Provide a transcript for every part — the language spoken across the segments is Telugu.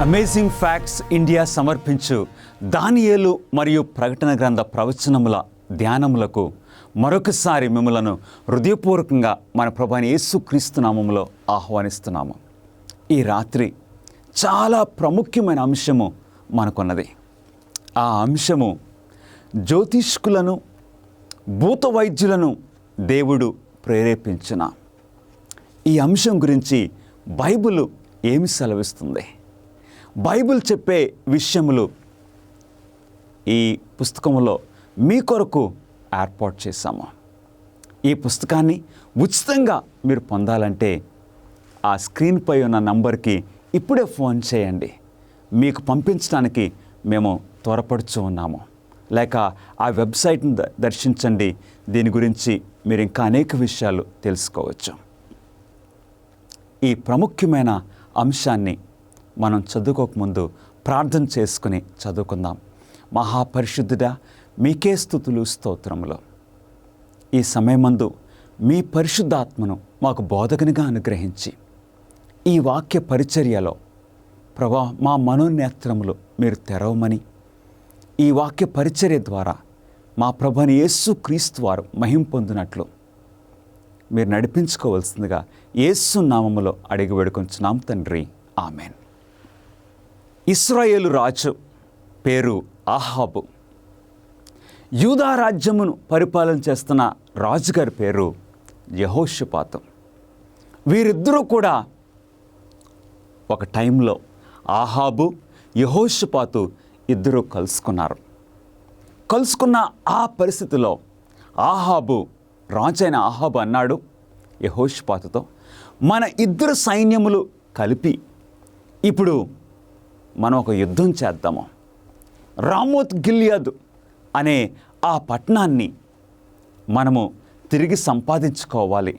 అమేజింగ్ ఫ్యాక్ట్స్ ఇండియా సమర్పించు దానియేలు మరియు ప్రకటన గ్రంథ ప్రవచనముల ధ్యానములకు మరొకసారి మిమ్మలను హృదయపూర్వకంగా మన ప్రభువైన యేసుక్రీస్తు నామములో ఆహ్వానిస్తున్నాము. ఈ రాత్రి చాలా ప్రాముఖ్యమైన అంశము మనకున్నది. ఆ అంశము జ్యోతిష్కులను, భూత వైద్యులను దేవుడు ప్రేరేపించిన. ఈ అంశం గురించి బైబిల్ ఏమి సెలవిస్తుంది? బైబిల్ చెప్పే విషయములు ఈ పుస్తకంలో మీ కొరకు ఏర్పాటు చేశాము. ఈ పుస్తకాన్ని ఉచితంగా మీరు పొందాలంటే ఆ స్క్రీన్పై ఉన్న నంబర్కి ఇప్పుడే ఫోన్ చేయండి. మీకు పంపించడానికి మేము త్వరపడుచు ఉన్నాము. లేక ఆ వెబ్సైట్ని దర్శించండి. దీని గురించి మీరు ఇంకా అనేక విషయాలు తెలుసుకోవచ్చు. ఈ ప్రాముఖ్యమైన అంశాన్ని మనం చదువుకోకముందు ప్రార్థన చేసుకుని చదువుకుందాం. మహాపరిశుద్ధుడా, మీకే స్తుతులు స్తోత్రములు. ఈ సమయమందు మీ పరిశుద్ధాత్మను మాకు బోధకునిగా అనుగ్రహించి ఈ వాక్య పరిచర్యలో ప్రభా మా మనోనేత్రములు మీరు తెరవమని, ఈ వాక్య పరిచర్య ద్వారా మా ప్రభువైన యేసుక్రీస్తు వారు మహిమ పొందినట్లు మీరు నడిపించుకోవాల్సిందిగా యేసు నామములో అడిగి వేడుకొంచున్నాం తండ్రి, ఆమెన్. ఇశ్రాయేలు రాజు పేరు ఆహాబు. యూదా రాజ్యమును పరిపాలన చేస్తున్న రాజుగారి పేరు యెహోషాపాతు. వీరిద్దరూ కూడా ఒక టైంలో ఆహాబు, యెహోషాపాతు ఇద్దరూ కలుసుకున్నారు. కలుసుకున్న ఆ పరిస్థితిలో రాజైన ఆహాబు అన్నాడు యెహోషాపాతుతో, మన ఇద్దరు సైన్యములు కలిపి ఇప్పుడు మనం ఒక యుద్ధం చేద్దాము. రామోత్ గిల్యాద్ అనే ఆ పట్టణాన్ని మనము తిరిగి సంపాదించుకోవాలి.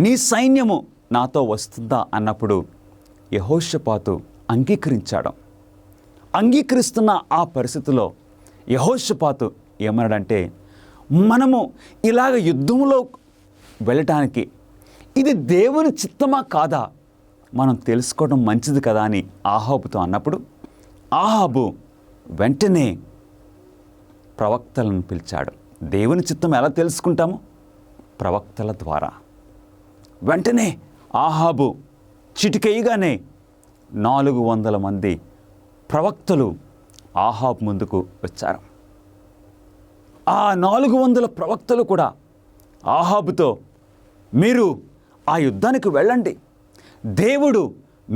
నీ సైన్యము నాతో వస్తుందా అన్నప్పుడు యెహోషాపాతు అంగీకరించాడు. అంగీకరిస్తున్న ఆ పరిస్థితిలో యెహోషాపాతు ఏమన్నాడంటే, మనము ఇలాగ యుద్ధంలో వెళ్ళటానికి ఇది దేవుని చిత్తమా కాదా మనం తెలుసుకోవడం మంచిది కదా అని ఆహాబుతో అన్నప్పుడు ఆహాబు వెంటనే ప్రవక్తలను పిలిచాడు. దేవుని చిత్తం ఎలా తెలుసుకుంటాము? ప్రవక్తల ద్వారా. వెంటనే ఆహాబు చిటికేయగానే 400 మంది ప్రవక్తలు ఆహాబు ముందుకు వచ్చారు. ఆ 400 ప్రవక్తలు కూడా ఆహాబుతో, మీరు ఆ యుద్ధానికి వెళ్ళండి, దేవుడు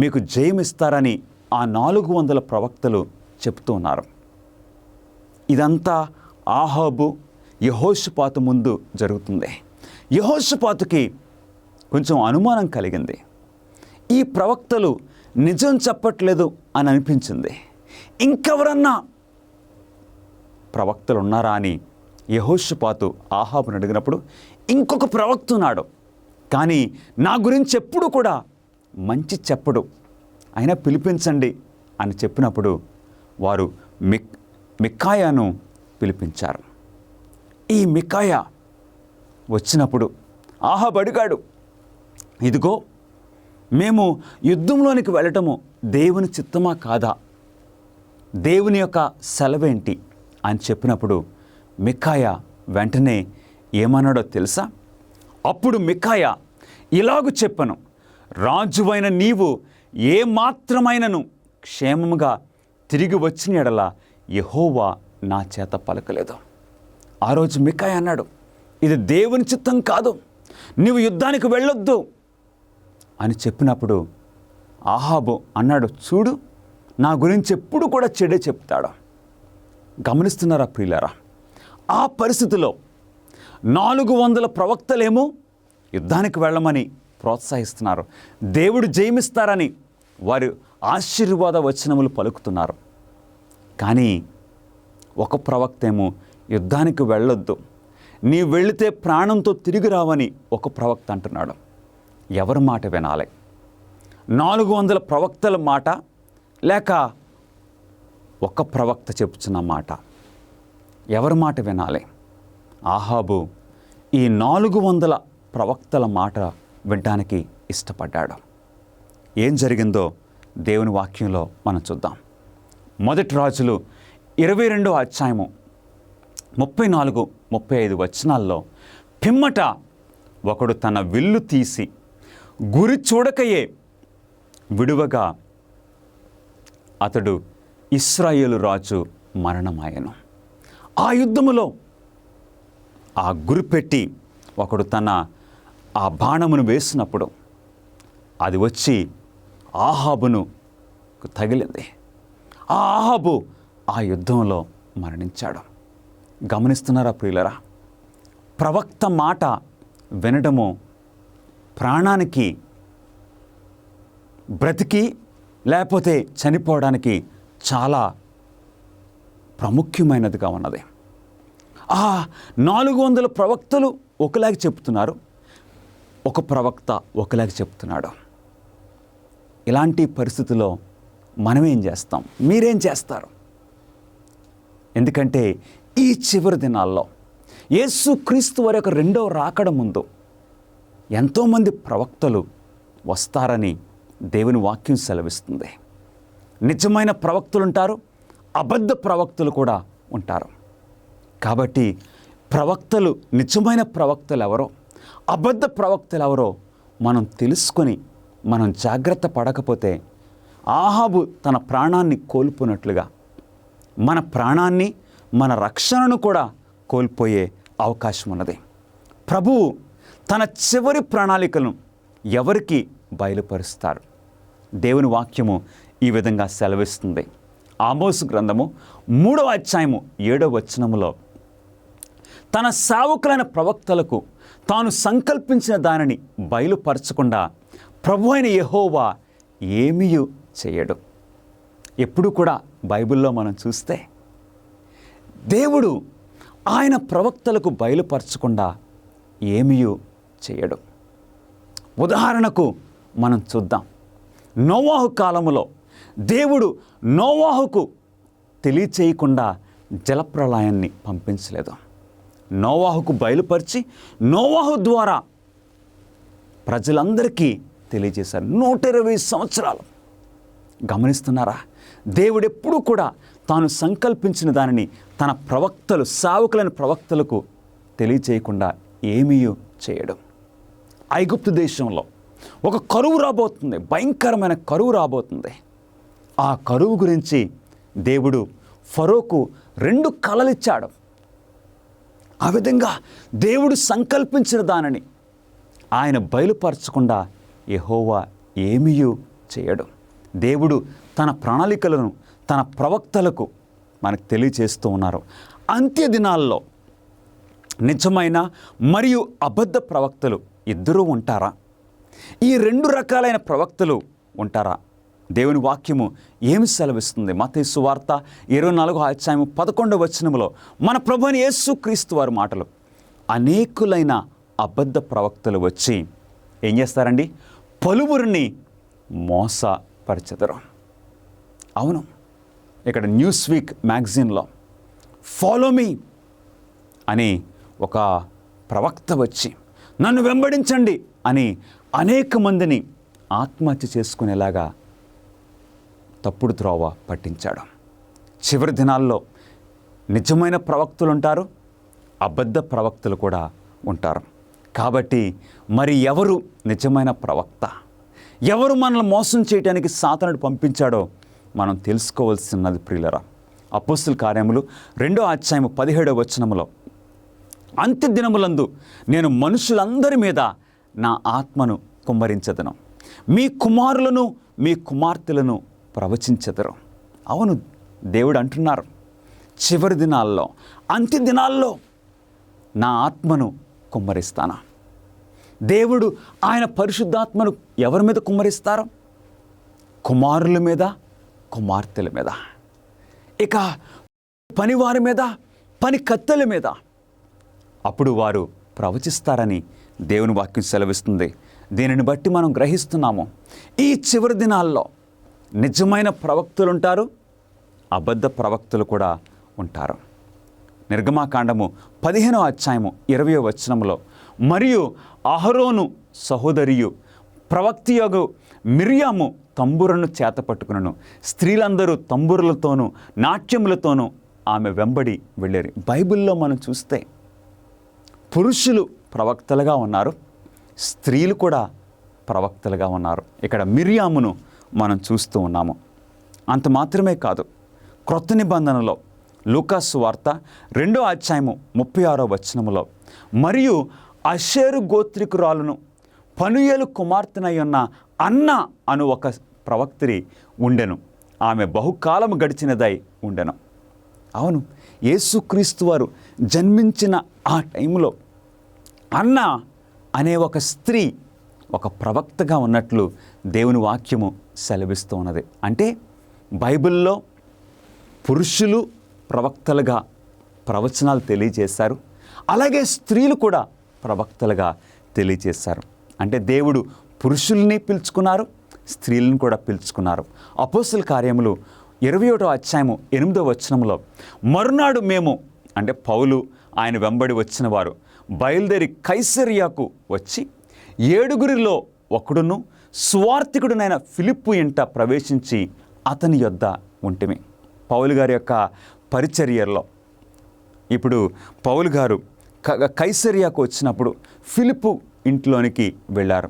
మీకు జయమిస్తారని ఆ 400 ప్రవక్తలు చెప్తూ ఉన్నారు. ఇదంతా ఆహాబు యెహోషాపాతు ముందు జరుగుతుంది. యెహోషాపాతుకి కొంచెం అనుమానం కలిగింది. ఈ ప్రవక్తలు నిజం చెప్పట్లేదు అని అనిపించింది. ఇంకెవరన్నా ప్రవక్తలు ఉన్నారా అని యెహోషాపాతు ఆహాబుని అడిగినప్పుడు, ఇంకొక ప్రవక్త ఉన్నాడు, కానీ నా గురించి ఎప్పుడు కూడా మంచి చెప్పడు, అయినా పిలిపించండి అని చెప్పినప్పుడు వారు మికాయాను పిలిపించారు. ఈ మికాయా వచ్చినప్పుడు ఆహాబు అడిగాడు, ఇదిగో మేము యుద్ధంలోనికి వెళ్ళటము దేవుని చిత్తమా కాదా, దేవుని యొక్క సెలవేంటి అని చెప్పినప్పుడు మికాయా వెంటనే ఏమన్నాడో తెలుసా? అప్పుడు మికాయా ఇలాగు చెప్పను, రాజువైన నీవు ఏ మాత్రమైనను క్షేమముగా తిరిగి వచ్చిన ఎడల యెహోవా నా చేత పలకలేదు. ఆ రోజు మికాయా అన్నాడు, ఇది దేవుని చిత్తం కాదు, నీవు యుద్ధానికి వెళ్ళొద్దు అని చెప్పినప్పుడు ఆహాబు అన్నాడు, చూడు నా గురించి ఎప్పుడు కూడా చెడే చెప్తాడు. గమనిస్తున్నారా ప్రియులారా? ఆ పరిస్థితిలో 400 ప్రవక్తలేమో యుద్ధానికి వెళ్ళమని ప్రోత్సహిస్తున్నారు, దేవుడు జయమిస్తారని వారు ఆశీర్వాద వచనములు పలుకుతున్నారు. కానీ ఒక ప్రవక్త ఏమో యుద్ధానికి వెళ్ళొద్దు, నీ వెళితే ప్రాణంతో తిరిగి రావని ఒక ప్రవక్త అంటున్నాడు. ఎవరి మాట వినాలి? 400 ప్రవక్తల మాట లేక ఒక ప్రవక్త చెప్పుచున్న మాట? ఎవరి మాట వినాలి? ఆహాబు ఈ 400 ప్రవక్తల మాట వినడానికి ఇష్టపడ్డాడు. ఏం జరిగిందో దేవుని వాక్యంలో మనం చూద్దాం. మొదటి రాజులు 22వ అధ్యాయము 34-35 వచనాల్లో, పిమ్మట ఒకడు తన విల్లు తీసి గురి చూడకయే విడువగా అతడు ఇశ్రాయేలు రాజు మరణమాయెను. ఆ యుద్ధములో ఆ గురిపెట్టి ఒకడు ఆ బాణమును వేసినప్పుడు అది వచ్చి ఆహాబును తగిలింది. ఆ ఆహాబు ఆ యుద్ధంలో మరణించాడు. గమనిస్తున్నారా ప్రియులరా? ప్రవక్త మాట వినడము ప్రాణానికి, బ్రతికి లేకపోతే చనిపోవడానికి చాలా ప్రాముఖ్యమైనదిగా ఉన్నది. ఆ 400 ప్రవక్తలు ఒకలాగా చెప్తున్నారు, ఒక ప్రవక్త ఒకలాగా చెప్తున్నాడు. ఇలాంటి పరిస్థితుల్లో మనం ఏం చేస్తాం? మీరేం చేస్తారు? ఎందుకంటే ఈ చివరి దినాల్లో యేసుక్రీస్తు వారి యొక్క రెండవ రాకడ ముందు ఎంతోమంది ప్రవక్తలు వస్తారని దేవుని వాక్యం సెలవిస్తుంది. నిజమైన ప్రవక్తలు ఉంటారు, అబద్ధ ప్రవక్తలు కూడా ఉంటారు. కాబట్టి ప్రవక్తలు, నిజమైన ప్రవక్తలు ఎవరో, అబద్ధ ప్రవక్తలు ఎవరో మనం తెలుసుకొని మనం జాగ్రత్త పడకపోతే ఆహాబు తన ప్రాణాన్ని కోల్పోయినట్లుగా మన ప్రాణాన్ని, మన రక్షణను కూడా కోల్పోయే అవకాశం ఉన్నది. ప్రభువు తన చివరి ప్రణాళికలను ఎవరికి బయలుపరుస్తారు? దేవుని వాక్యము ఈ విధంగా సెలవిస్తుంది. ఆమోసు గ్రంథము 3వ అధ్యాయము 7వ వచనములో, తన సేవకులైన ప్రవక్తలకు తాను సంకల్పించిన దానిని బయలుపరచకుండా ప్రభు అయిన యెహోవా ఏమీ చేయడు. ఎప్పుడు కూడా బైబిల్లో మనం చూస్తే దేవుడు ఆయన ప్రవక్తలకు బయలుపరచకుండా ఏమీ చేయడు. ఉదాహరణకు మనం చూద్దాం. నోవాహు కాలములో దేవుడు నోవాహుకు తెలియచేయకుండా జలప్రళయాన్ని పంపించలేదు. నోవాహుకు బయలుపరిచి నోవాహు ద్వారా ప్రజలందరికీ తెలియజేశారు. 120 సంవత్సరాలు. గమనిస్తున్నారా? దేవుడు ఎప్పుడూ కూడా తాను సంకల్పించిన దానిని తన ప్రవక్తలు, సేవకులైన ప్రవక్తలకు తెలియచేయకుండా ఏమీ చేయడం. ఐగుప్తు దేశంలో ఒక కరువు రాబోతుంది, భయంకరమైన కరువు రాబోతుంది. ఆ కరువు గురించి దేవుడు ఫరోకు 2 కలలిచ్చాడు. ఆ విధంగా దేవుడు సంకల్పించిన దానిని ఆయన బయలుపరచకుండా యెహోవా ఏమీ చేయడు. దేవుడు తన ప్రణాళికలను తన ప్రవక్తలకు మనకు తెలియజేస్తూ ఉన్నారు. అంత్య దినాల్లో నిజమైన మరియు అబద్ధ ప్రవక్తలు ఇద్దరూ ఉంటారా? ఈ 2 రకాలైన ప్రవక్తలు ఉంటారా? దేవుని వాక్యము ఏమి సెలవిస్తుంది? మత్తయి సువార్త 24వ అధ్యాయము 11వ వచనములో మన ప్రభువైన యేసుక్రీస్తు వారి మాటలు, అనేకులైన అబద్ధ ప్రవక్తలు వచ్చి ఏం చేస్తారండి? పలువురిని మోసపరచెదరు. అవును, ఇక్కడ న్యూస్ వీక్ మ్యాగజైన్లో ఫాలో మీ అని ఒక ప్రవక్త వచ్చి నన్ను వెంబడించండి అని అనేక మందిని ఆత్మహత్య చేసుకునేలాగా తప్పుడు త్రోవ పట్టించాడు. చివరి దినాల్లో నిజమైన ప్రవక్తలు ఉంటారు, అబద్ధ ప్రవక్తలు కూడా ఉంటారు. కాబట్టి మరి ఎవరు నిజమైన ప్రవక్త, ఎవరు మనల్ని మోసం చేయడానికి సాతానుడు పంపించాడో మనం తెలుసుకోవాల్సినది ప్రియులరా. అపోస్తుల కార్యములు 2వ అధ్యాయము 17వ వచనములో, అంత్య దినములందు నేను మనుషులందరి మీద నా ఆత్మను కుమ్మరించెదను, మీ కుమారులను మీ కుమార్తెలను ప్రవచించెదరు. అవును, దేవుడు అంటున్నారు, చివరి దినాల్లో, అంత్య దినాల్లో నా ఆత్మను కుమ్మరిస్తాను. దేవుడు ఆయన పరిశుద్ధాత్మను ఎవరి మీద కుమ్మరిస్తారో? కుమారుల మీద, కుమార్తెల మీద, ఇక పనివారి మీద, పని కత్తెల మీద. అప్పుడు వారు ప్రవచిస్తారని దేవుని వాక్యం సెలవిస్తుంది. దీనిని బట్టి మనం గ్రహిస్తున్నాము, ఈ చివరి దినాల్లో నిజమైన ప్రవక్తలు ఉంటారు, అబద్ధ ప్రవక్తలు కూడా ఉంటారు. నిర్గమాకాండము 15వ అధ్యాయము 20వ వచనములో, మరియు అహరోను సహోదరియు ప్రవక్తియగు మిర్యాము తంబురను చేతపట్టుకునను, స్త్రీలందరూ తంబురులతోనూ నాట్యములతోనూ ఆమె వెంబడి వెళ్ళారు. బైబిల్లో మనం చూస్తే పురుషులు ప్రవక్తలుగా ఉన్నారు, స్త్రీలు కూడా ప్రవక్తలుగా ఉన్నారు. ఇక్కడ మిర్యామును మనం చూస్తూ ఉన్నాము. అంత మాత్రమే కాదు, క్రొత్త నిబంధనలో లూకాసు వార్త 2వ అధ్యాయము 36వ వచనములో, మరియు అషేరు గోత్రికురాలును పనుయేలు కుమార్తెనై ఉన్న అన్న అను ఒక ప్రవక్త్రి ఉండెను, ఆమె బహుకాలము గడిచినదై ఉండెను. అవును, యేసుక్రీస్తు వారు జన్మించిన ఆ టైంలో అన్న అనే ఒక స్త్రీ ఒక ప్రవక్తగా ఉన్నట్లు దేవుని వాక్యము సెలవిస్తూ ఉన్నది. అంటే బైబిల్లో పురుషులు ప్రవక్తలుగా ప్రవచనాలు తెలియజేశారు, అలాగే స్త్రీలు కూడా ప్రవక్తలుగా తెలియజేశారు. అంటే దేవుడు పురుషుల్ని పిలుచుకున్నారు, స్త్రీలను కూడా పిలుచుకున్నారు. అపోస్తుల కార్యములు 21వ అధ్యాయము 8వ వచనంలో, మరునాడు మేము, అంటే పౌలు ఆయన వెంబడి వచ్చిన వారు బయలుదేరి కైసరియాకు వచ్చి 7గురిలో ఒకడును సువార్తికుడునైన ఫిలిప్పు ఇంట ప్రవేశించి అతని యొద్ద ఉంటిమి. పౌలు గారి యొక్క పరిచర్యలో ఇప్పుడు పౌలు గారు కైసరియాకు వచ్చినప్పుడు ఫిలిప్పు ఇంట్లోనికి వెళ్ళారు.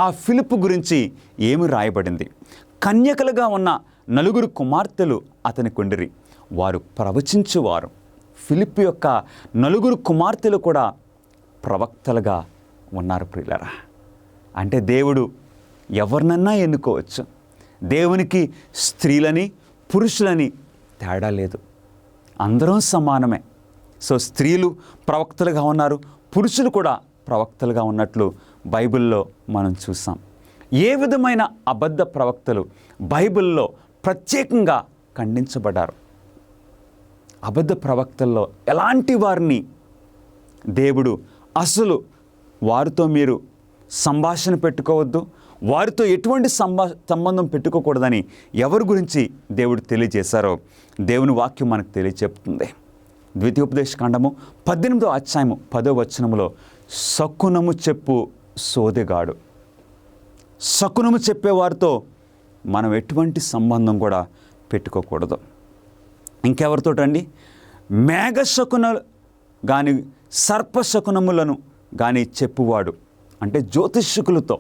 ఆ ఫిలిప్పు గురించి ఏమి రాయబడింది? కన్యకలుగా ఉన్న 4 కుమార్తెలు అతని కొండిరి, వారు ప్రవచించువారు. ఫిలిప్పు యొక్క 4 కుమార్తెలు కూడా ప్రవక్తలుగా ఉన్నారు ప్రియులారా. అంటే దేవుడు ఎవరినన్నా ఎన్నుకోవచ్చు. దేవునికి స్త్రీలని పురుషులని తేడా లేదు, అందరం సమానమే. సో స్త్రీలు ప్రవక్తలుగా ఉన్నారు, పురుషులు కూడా ప్రవక్తలుగా ఉన్నట్లు బైబిల్లో మనం చూసాం. ఏ విధమైన అబద్ధ ప్రవక్తలు బైబిల్లో ప్రత్యేకంగా ఖండించబడ్డారు? అబద్ధ ప్రవక్తల్లో ఎలాంటి వారిని దేవుడు అసలు వారితో మీరు సంభాషణ పెట్టుకోవద్దు, వారితో ఎటువంటి సంబంధం పెట్టుకోకూడదని ఎవరి గురించి దేవుడు తెలియజేశారో దేవుని వాక్యం మనకు తెలియచెప్తుంది. ద్వితీయోపదేశకాండము 18వ అధ్యాయము 10వ వచనములో, శకునము చెప్పు సోదెగాడు. శకునము చెప్పేవారితో మనం ఎటువంటి సంబంధం కూడా పెట్టుకోకూడదు. ఇంకెవరితోటండి? మేఘశకునలు కానీ సర్పశకునములను కానీ చెప్పువాడు, అంటే జ్యోతిష్కులతో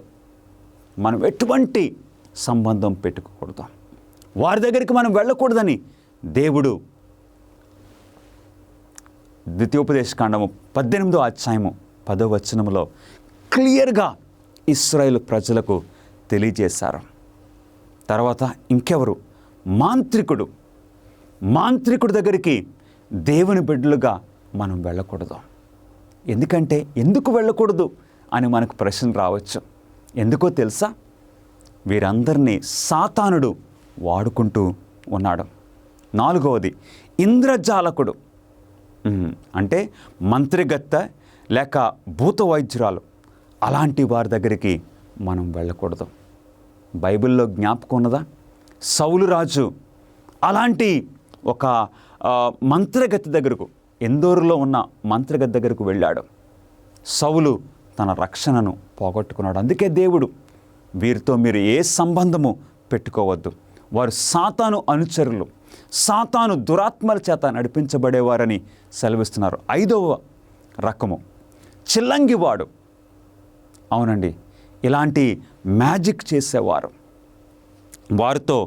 మనం ఎటువంటి సంబంధం పెట్టుకోకూడదు, వారి దగ్గరికి మనం వెళ్ళకూడదని దేవుడు ద్వితీయోపదేశకాండము 18వ అధ్యాయము 10వ వచనములో క్లియర్గా ఇశ్రాయేలు ప్రజలకు తెలియజేశారు. తర్వాత ఇంకెవరు? మాంత్రికుడి దగ్గరికి దేవుని బిడ్డలుగా మనం వెళ్ళకూడదు. ఎందుకు వెళ్ళకూడదు అని మనకు ప్రశ్న రావచ్చు. ఎందుకో తెలుసా? వీరందరినీ సాతానుడు వాడుకుంటూ ఉన్నాడు. 4వది ఇంద్రజాలకుడు, అంటే మంత్రిగత్తె లేక భూత వైద్యురాలు, అలాంటి వారి దగ్గరికి మనం వెళ్ళకూడదు. బైబిల్లో జ్ఞాపకం ఉన్నదా? సౌలు రాజు అలాంటి ఒక మంత్రగత్తె దగ్గరకు, ఎందోరులో ఉన్న మంత్రగత్తె దగ్గరకు వెళ్ళాడు. సౌలు తన రక్షణను పోగొట్టుకున్నాడు. అందుకే దేవుడు వీరితో మీరు ఏ సంబంధము పెట్టుకోవద్దు, వారు సాతాను అనుచరులు, సాతాను దురాత్మల చేత నడిపించబడేవారని సెలవిస్తున్నారు. 5వ రకము చిల్లంగివాడు. అవునండి, ఇలాంటి మ్యాజిక్ చేసేవారు, వారితో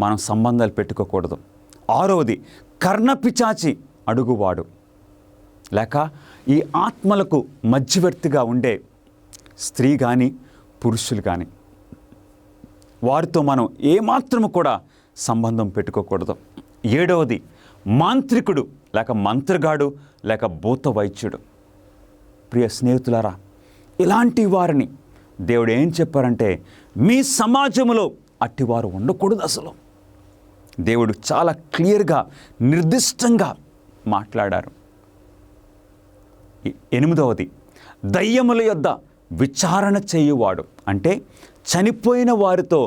మనం సంబంధాలు పెట్టుకోకూడదు. 6వది కర్ణపిచాచి అడుగువాడు, లేక ఈ ఆత్మలకు మధ్యవర్తిగా ఉండే స్త్రీ కానీ పురుషులు కానీ, వారితో మనం ఏమాత్రము కూడా సంబంధం పెట్టుకోకూడదు. 7వది మాంత్రికుడు, లేక మంత్రగాడు, లేక భూత వైద్యుడు. ప్రియ స్నేహితులారా, ఇలాంటి వారిని దేవుడు ఏం చెప్పారంటే, మీ సమాజంలో అట్టివారు ఉండకూడదు. అసలు దేవుడు చాలా క్లియర్గా, నిర్దిష్టంగా మాట్లాడారు. 8వది దయ్యముల యొద్ద విచారణ చేయువాడు, అంటే చనిపోయిన వారితో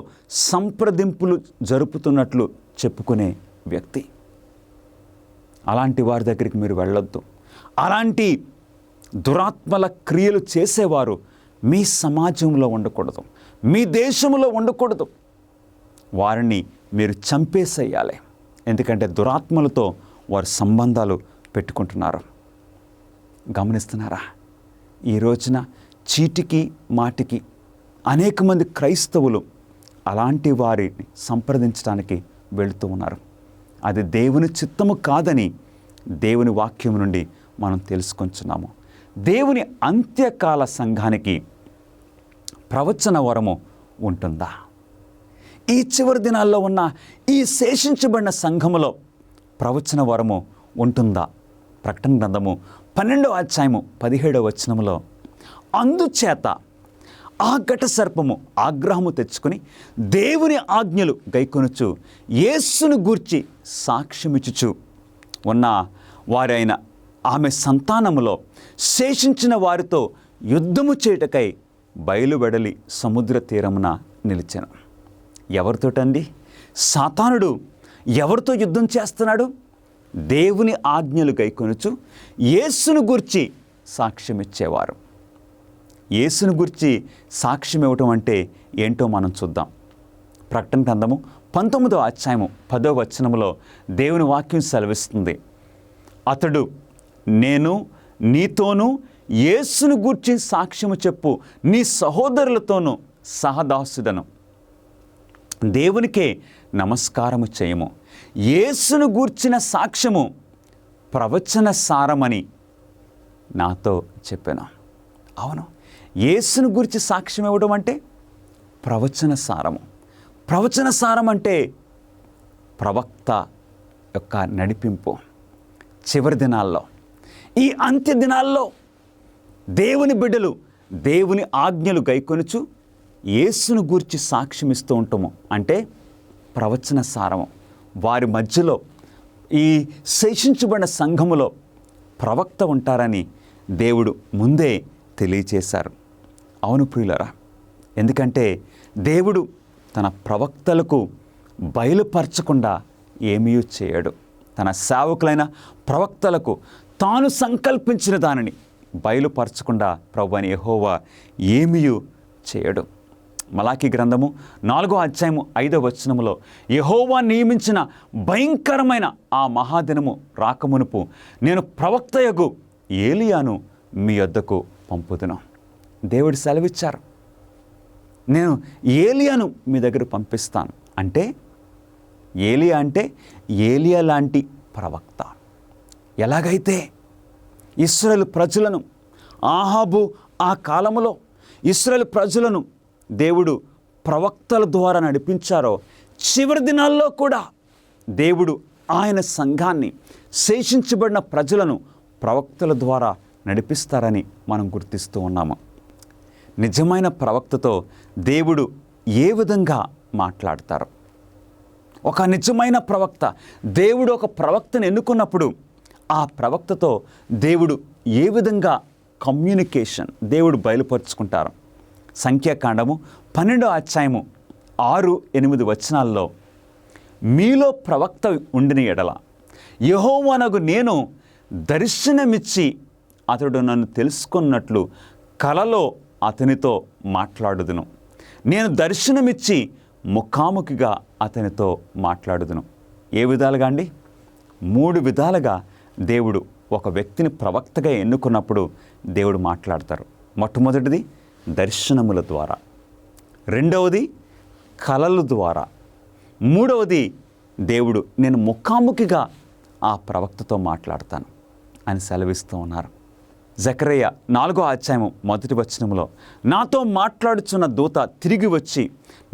సంప్రదింపులు జరుపుతున్నట్లు చెప్పుకునే వ్యక్తి. అలాంటి వారి దగ్గరికి మీరు వెళ్ళొద్దు. అలాంటి దురాత్మల క్రియలు చేసేవారు మీ సమాజంలో ఉండకూడదు, మీ దేశంలో ఉండకూడదు. వారిని మీరు చంపేసేయాలి. ఎందుకంటే దురాత్మలతో వారు సంబంధాలు పెట్టుకుంటున్నారు. గమనిస్తున్నారా? ఈ రోజున చీటికి మాటికి అనేక మంది క్రైస్తవులు అలాంటి వారిని సంప్రదించడానికి వెళుతూ ఉన్నారు. అది దేవుని చిత్తము కాదని దేవుని వాక్యం నుండి మనం తెలుసుకొంచున్నాము. దేవుని అంత్యకాల సంఘానికి ప్రవచన వరము ఉంటుందా? ఈ చివరి దినాల్లో ఉన్న ఈ శేషించబడిన సంఘములో ప్రవచన వరము ఉంటుందా? ప్రకటన గ్రంథము 12వ అధ్యాయము 17వ వచనములో, అందుచేత ఆ ఘట సర్పము ఆగ్రహము తెచ్చుకొని దేవుని ఆజ్ఞలు గైకొనుచు యేసును గూర్చి సాక్ష్యమిచ్చుచు ఉన్న వారైన ఆమె సంతానములో శేషించిన వారితో యుద్ధము చేయుటకై బయలువెడలి సముద్ర తీరమున నిలిచెను. ఎవరితోటండి? సాతానుడు ఎవరితో యుద్ధం చేస్తున్నాడు? దేవుని ఆజ్ఞలు గైకొనుచు యేసును గూర్చి సాక్ష్యం ఇచ్చేవారు. యేసును గురించి సాక్ష్యం ఇవ్వటం అంటే ఏంటో మనం చూద్దాం. ప్రకటన గ్రంథము 19వ అధ్యాయము 10వ వచనములో దేవుని వాక్యం సెలవిస్తుంది, అతడు నేను నీతోనూ యేసును గూర్చి సాక్ష్యము చెప్పు నీ సహోదరులతోనూ సహదాసుడను, దేవునికే నమస్కారము చేయము. యేసును గూర్చిన సాక్ష్యము ప్రవచన సారమని నాతో చెప్పాను. అవును, యేసును గురించి సాక్ష్యం ఇవ్వడం అంటే ప్రవచన సారము. ప్రవచన సారం అంటే ప్రవక్త యొక్క నడిపింపు. చివరి దినాల్లో, ఈ అంత్య దినాల్లో దేవుని బిడ్డలు దేవుని ఆజ్ఞలు గైకొనుచు యేసును గూర్చి సాక్ష్యం ఇస్తూ ఉంటాము అంటే ప్రవచన సారము. వారి మధ్యలో, ఈ శేషించబడిన సంఘములో ప్రవక్త ఉంటారని దేవుడు ముందే తెలియచేశారు. అవును ప్రియులరా, ఎందుకంటే దేవుడు తన ప్రవక్తలకు బయలుపరచకుండా ఏమీ చేయడు. తన సేవకులైన ప్రవక్తలకు తాను సంకల్పించిన దానిని బయలుపరచకుండా ప్రభువైన యెహోవా ఏమీ చేయడు. మలాకీ గ్రంథము 4వ అధ్యాయము 5వ వచనములో, యెహోవా నియమించిన భయంకరమైన ఆ మహాదినము రాకమునుపు నేను ప్రవక్తయగు ఏలియాను మీ యొద్దకు పంపుదును. దేవుడు సెలవిచ్చారు, నేను ఏలియాను మీ దగ్గర పంపిస్తాను. అంటే ఏలియా అంటే ఏలియా లాంటి ప్రవక్త. ఎలాగైతే ఇశ్రాయేలు ప్రజలను ఆహాబు ఆ కాలములో ఇశ్రాయేలు ప్రజలను దేవుడు ప్రవక్తల ద్వారా నడిపించారో, చివరి దినాల్లో కూడా దేవుడు ఆయన సంఘాన్ని, శేషించబడిన ప్రజలను ప్రవక్తల ద్వారా నడిపిస్తారని మనం గుర్తిస్తూ ఉన్నాము. నిజమైన ప్రవక్తతో దేవుడు ఏ విధంగా మాట్లాడతారు? ఒక నిజమైన ప్రవక్త, దేవుడు ఒక ప్రవక్తను ఎన్నుకున్నప్పుడు ఆ ప్రవక్తతో దేవుడు ఏ విధంగా కమ్యూనికేషన్ దేవుడు బయలుపరుచుకుంటారు? సంఖ్యాకాండము 12వ అధ్యాయము 6-8 వచనాల్లో, మీలో ప్రవక్త ఉండిన ఎడల యెహోవానగు నేను దర్శనమిచ్చి అతడు నన్ను తెలుసుకున్నట్లు కలలో అతనితో మాట్లాడుదును. నేను దర్శనమిచ్చి ముఖాముఖిగా అతనితో మాట్లాడుదును. ఏ విధాలుగా అండి? 3 విధాలుగా దేవుడు ఒక వ్యక్తిని ప్రవక్తగా ఎన్నుకున్నప్పుడు దేవుడు మాట్లాడతారు. మొట్టమొదటిది దర్శనముల ద్వారా. రెండవది కలల ద్వారా, మూడవది దేవుడు నేను ముఖాముఖిగా ఆ ప్రవక్తతో మాట్లాడతాను అని సెలవిస్తూ ఉన్నారు. జకర్యా 4వ అధ్యాయం 1వ వచనంలో, నాతో మాట్లాడుచున్న దూత తిరిగి వచ్చి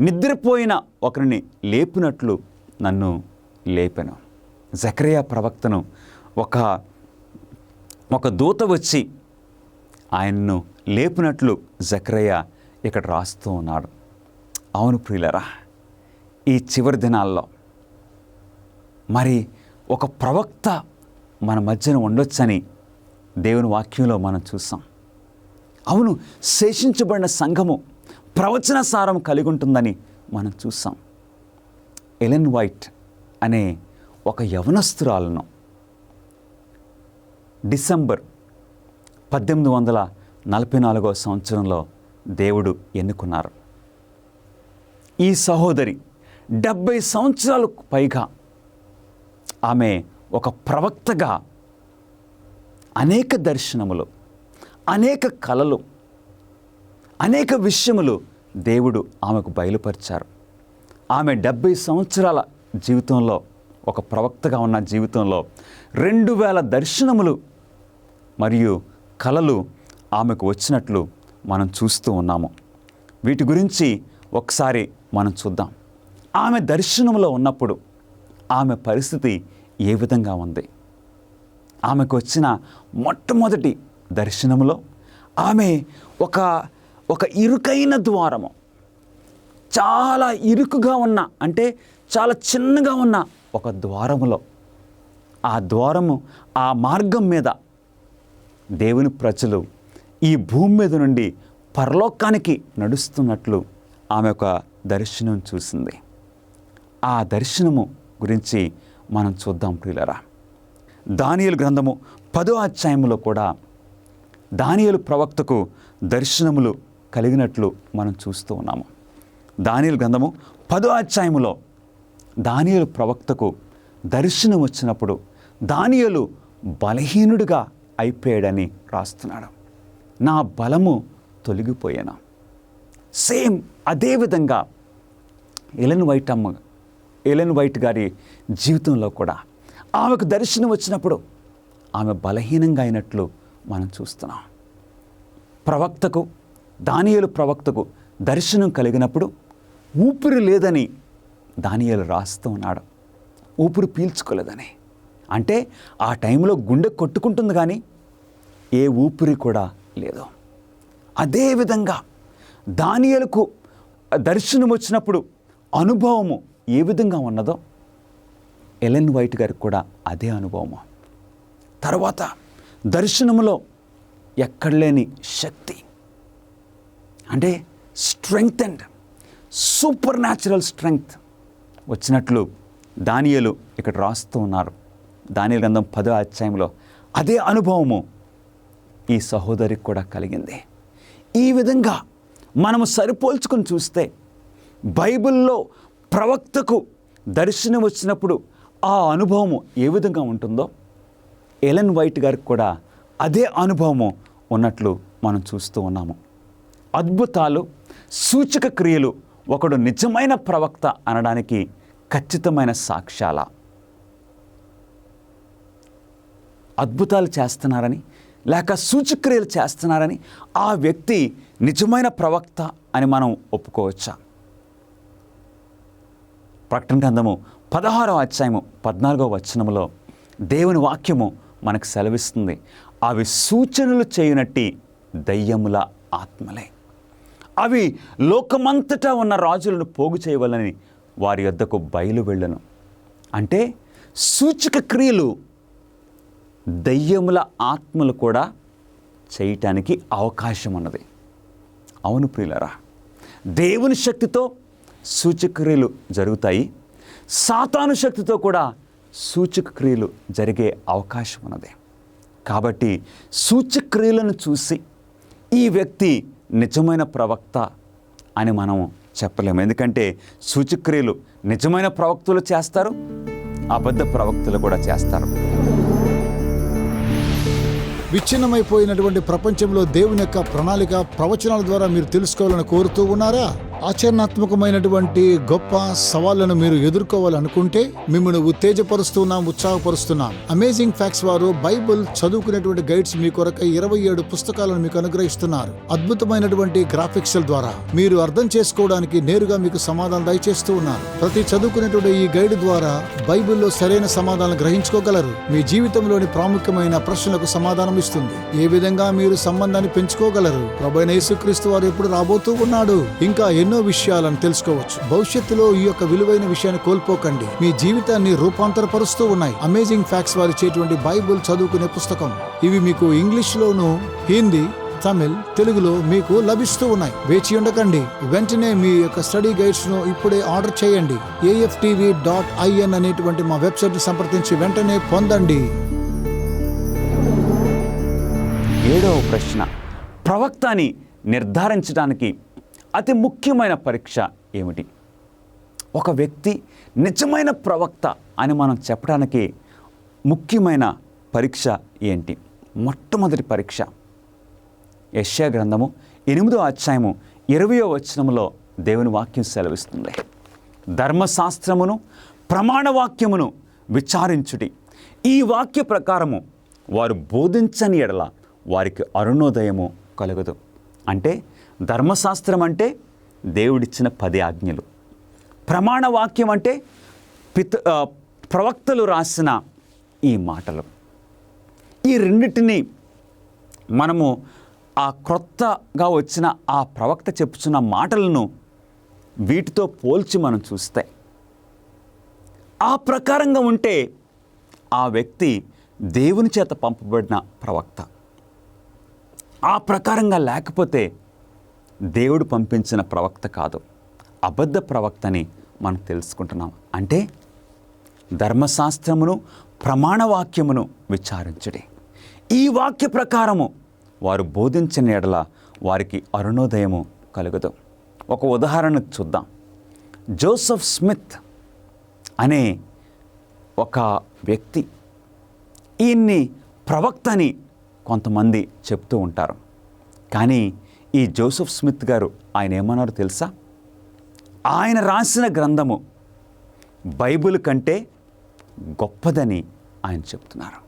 నిద్రపోయిన ఒకరిని లేపినట్లు నన్ను లేపెను. జకర్యా ప్రవక్తను ఒక దూత వచ్చి ఆయన్ను లేపినట్లు జకర్యా ఇక్కడ రాస్తూ ఉన్నాడు. అవును ప్రియులరా, ఈ చివరి దినాల్లో మరి ఒక ప్రవక్త మన మధ్యన ఉండొచ్చని దేవుని వాక్యంలో మనం చూసాం. అవును, శేషించబడిన సంఘము ప్రవచన సారం కలిగి ఉంటుందని మనం చూసాం. ఎలెన్ వైట్ అనే ఒక యవనస్తురాలను డిసెంబర్ 1844వ సంవత్సరంలో దేవుడు ఎన్నుకున్నారు. ఈ సహోదరి 70 సంవత్సరాలకు పైగా ఆమె ఒక ప్రవక్తగా అనేక దర్శనములు, అనేక కలలు, అనేక విషయములు దేవుడు ఆమెకు బయలుపరిచారు. ఆమె 70 సంవత్సరాల జీవితంలో, ఒక ప్రవక్తగా ఉన్న జీవితంలో 2000 దర్శనములు మరియు కలలు ఆమెకు వచ్చినట్లు మనం చూస్తూ ఉన్నాము. వీటి గురించి ఒకసారి మనం చూద్దాం. ఆమె దర్శనంలో ఉన్నప్పుడు ఆమె పరిస్థితి ఏ విధంగా ఉంది? ఆమెకు వచ్చిన మొట్టమొదటి దర్శనంలో ఆమె ఒక ఇరుకైన ద్వారము, చాలా ఇరుకుగా ఉన్న, అంటే చాలా చిన్నగా ఉన్న ఒక ద్వారములో, ఆ మార్గం మీద దేవుని ప్రజలు ఈ భూమి మీద నుండి పరలోకానికి నడుస్తున్నట్లు ఆమె ఒక దర్శనం చూసింది. ఆ దర్శనము గురించి మనం చూద్దాం ప్రియులరా. దానియేలు గ్రంథము 10వ అధ్యాయంలో కూడా దానియేలు ప్రవక్తకు దర్శనములు కలిగినట్లు మనం చూస్తూ ఉన్నాము. దానియేలు గ్రంథము 10వ అధ్యాయంలో దానియేలు ప్రవక్తకు దర్శనం వచ్చినప్పుడు దానియేలు బలహీనుడిగా అయిపోయాడని రాస్తున్నాడు. నా బలము తొలగిపోయాను. సేమ్ అదేవిధంగా ఎలెన్ వైట్ గారి జీవితంలో కూడా ఆమెకు దర్శనం వచ్చినప్పుడు ఆమె బలహీనంగా అయినట్లు మనం చూస్తున్నాం. దానియేలు ప్రవక్తకు దర్శనం కలిగినప్పుడు ఊపిరి లేదని దానియేలు రాస్తూ ఉన్నాడు. ఊపిరి పీల్చుకోలేదని, అంటే ఆ టైంలో గుండె కొట్టుకుంటుంది కానీ ఏ ఊపిరి కూడా లేదు. అదేవిధంగా దానియేలుకు దర్శనం వచ్చినప్పుడు అనుభవము ఏ విధంగా ఉన్నదో ఎలెన్ వైట్ గారికి కూడా అదే అనుభవము. తర్వాత దర్శనములో ఎక్కడలేని శక్తి, అంటే strength and super natural strength వచ్చినట్లు దానియేలు ఇక్కడ రాస్తూ ఉన్నారు. దానియేలు గ్రంథం 10వ అధ్యాయంలో అదే అనుభవము ఈ సహోదరికి కూడా కలిగింది. ఈ విధంగా మనము సరిపోల్చుకొని చూస్తే బైబిల్లో ప్రవక్తకు దర్శనం వచ్చినప్పుడు ఆ అనుభవము ఏ విధంగా ఉంటుందో ఎలెన్ వైట్ గారికి కూడా అదే అనుభవము ఉన్నట్లు మనం చూస్తూ ఉన్నాము. అద్భుతాలు, సూచక క్రియలు ఒకడు నిజమైన ప్రవక్త అనడానికి ఖచ్చితమైన సాక్ష్యాల. అద్భుతాలు చేస్తున్నారని లేక సూచక్రియలు చేస్తున్నారని ఆ వ్యక్తి నిజమైన ప్రవక్త అని మనం ఒప్పుకోవచ్చా? ప్రకటన గ్రంథము 16వ అధ్యాయము 14వ వచనములో దేవుని వాక్యము మనకు సెలవిస్తుంది, అవి సూచనలు చేయనట్టి దయ్యముల ఆత్మలే, అవి లోకమంతటా ఉన్న రాజులను పోగు చేయవలని వారి యొద్దకు బయలు వెళ్ళను. అంటే సూచక క్రియలు దయ్యముల ఆత్మలు కూడా చేయటానికి అవకాశం ఉన్నది. అవును ప్రియులరా, దేవుని శక్తితో సూచక క్రియలు జరుగుతాయి, సాతాను శక్తితో కూడా సూచక క్రియలు జరిగే అవకాశం ఉన్నది. కాబట్టి సూచక క్రియలను చూసి ఈ వ్యక్తి నిజమైన ప్రవక్త అని మనం చెప్పలేము. ఎందుకంటే సూచక్రియలు నిజమైన ప్రవక్తలు చేస్తారు, అబద్ధ ప్రవక్తలు కూడా చేస్తారు. విచ్ఛిన్నమైపోయినటువంటి ప్రపంచంలో దేవుని యొక్క ప్రణాళిక ప్రవచనాల ద్వారా మీరు తెలుసుకోవాలని కోరుతూ ఉన్నారా? ఆచరణాత్మకమైనటువంటి గొప్ప సవాళ్లను మీరు ఎదుర్కోవాలనుకుంటే మిమ్మల్ని ఉత్సాహపరుస్తున్నాం. అమేజింగ్ ఫ్యాక్ట్స్ వారు బైబిల్ చదువుకునేటువంటి గైడ్స్ మీ కొరకై 27 పుస్తకాలను మీకు అనుగ్రహిస్తున్నారు. అద్భుతమైనటువంటి గ్రాఫిక్స్ ద్వారా మీరు అర్థం చేసుకోవడానికి నేరుగా మీకు సమాధానం దయచేస్తూ ఉన్నారు. ప్రతి చదువుకునేటువంటి ఈ గైడ్ ద్వారా బైబిల్లో సరైన సమాధానం గ్రహించుకోగలరు. మీ జీవితంలోని ప్రాముఖ్యమైన ప్రశ్నలకు సమాధానం ఇస్తుంది. ఏ విధంగా మీరు సంబంధాన్ని పెంచుకోగలరు, ప్రభువైన యేసుక్రీస్తు వారు ఎప్పుడు రాబోతూ ఉన్నాడు, ఇంకా ఎన్నో విషయాలను తెలుసుకోవచ్చు. భవిష్యత్తులో ఈ యొక్క విలువైన విషయాన్ని కోల్పోకండి. మీ జీవితాన్ని రూపాంతరపరుస్తూ ఉన్నాయి అమేజింగ్ ఫ్యాక్ట్స్ వారు ఇచ్చేటువంటి బైబిల్ చదువుకునే పుస్తకం. ఇవి మీకు ఇంగ్లీష్ లోను, హిందీ, తమిళ్, తెలుగులో మీకు లభిస్తూ ఉన్నాయి. వేచి ఉండకండి, వెంటనే మీ యొక్క స్టడీ గైడ్స్ ను ఇప్పుడే ఆర్డర్ చేయండి. AFTV.in అనేటువంటి మా వెబ్సైట్ ని సంప్రదించి వెంటనే పొందండి. 7వ ప్రశ్న, ప్రవక్తని నిర్ధారించడానికి అతి ముఖ్యమైన పరీక్ష ఏమిటి? ఒక వ్యక్తి నిజమైన ప్రవక్త అని మనం చెప్పడానికి ముఖ్యమైన పరీక్ష ఏంటి? మొట్టమొదటి పరీక్ష యెషయా గ్రంథము 8వ అధ్యాయము 20వ వచనములో దేవుని వాక్యం సెలవిస్తుంది. ధర్మశాస్త్రమును ప్రమాణవాక్యమును విచారించుడి, ఈ వాక్య ప్రకారము వారు బోధించని ఎడల వారికి అరుణోదయము కలుగదు. అంటే ధర్మశాస్త్రం అంటే దేవుడిచ్చిన 10 ఆజ్ఞలు, ప్రమాణవాక్యం అంటే ప్రవక్తలు రాసిన ఈ మాటలు. ఈ రెండింటినీ మనము ఆ క్రొత్తగా వచ్చిన ఆ ప్రవక్త చెప్పుచున్న మాటలను వీటితో పోల్చి మనం చూస్తే ఆ ప్రకారంగా ఉంటే ఆ వ్యక్తి దేవుని చేత పంపబడిన ప్రవక్త. ఆ ప్రకారంగా లేకపోతే దేవుడు పంపించిన ప్రవక్త కాదు, అబద్ధ ప్రవక్తని మనం తెలుసుకుంటున్నాం. అంటే ధర్మశాస్త్రమును ప్రమాణవాక్యమును విచారించుడి, ఈ వాక్య ప్రకారము వారు బోధించిన ఎడల వారికి అరుణోదయము కలుగదు. ఒక ఉదాహరణ చూద్దాం. జోసెఫ్ స్మిత్ అనే ఒక వ్యక్తి, ఈయన్ని ప్రవక్త అని కొంతమంది చెప్తూ ఉంటారు. కానీ ఈ జోసెఫ్ స్మిత్ గారు ఆయన ఏమన్నారో తెలుసా? ఆయన రాసిన గ్రంథము బైబిల్ కంటే గొప్పదని ఆయన చెప్తున్నారు.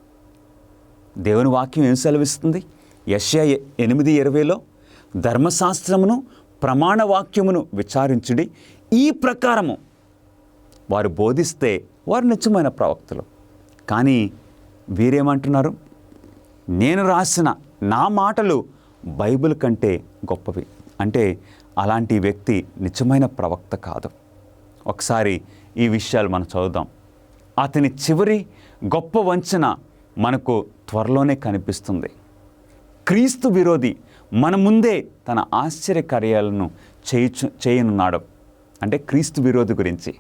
దేవుని వాక్యం ఏం సెలవిస్తుంది? యెషయా 8:20లో ధర్మశాస్త్రమును ప్రమాణవాక్యమును విచారించుడి, ఈ ప్రకారము వారు బోధిస్తే వారు నిజమైన ప్రవక్తలు. కానీ వీరేమంటున్నారు? నేను రాసిన నా మాటలు బైబిల్ కంటే గొప్పవి. అంటే అలాంటి వ్యక్తి నిజమైన ప్రవక్త కాదు. ఒకసారి ఈ విషయాలు మనం చదువుదాం. అతని చివరి గొప్ప వంచన మనకు త్వరలోనే కనిపిస్తుంది. క్రీస్తు విరోధి మన ముందే తన ఆశ్చర్యకార్యాలను చేయనున్నాడు. అంటే క్రీస్తు విరోధి గురించి.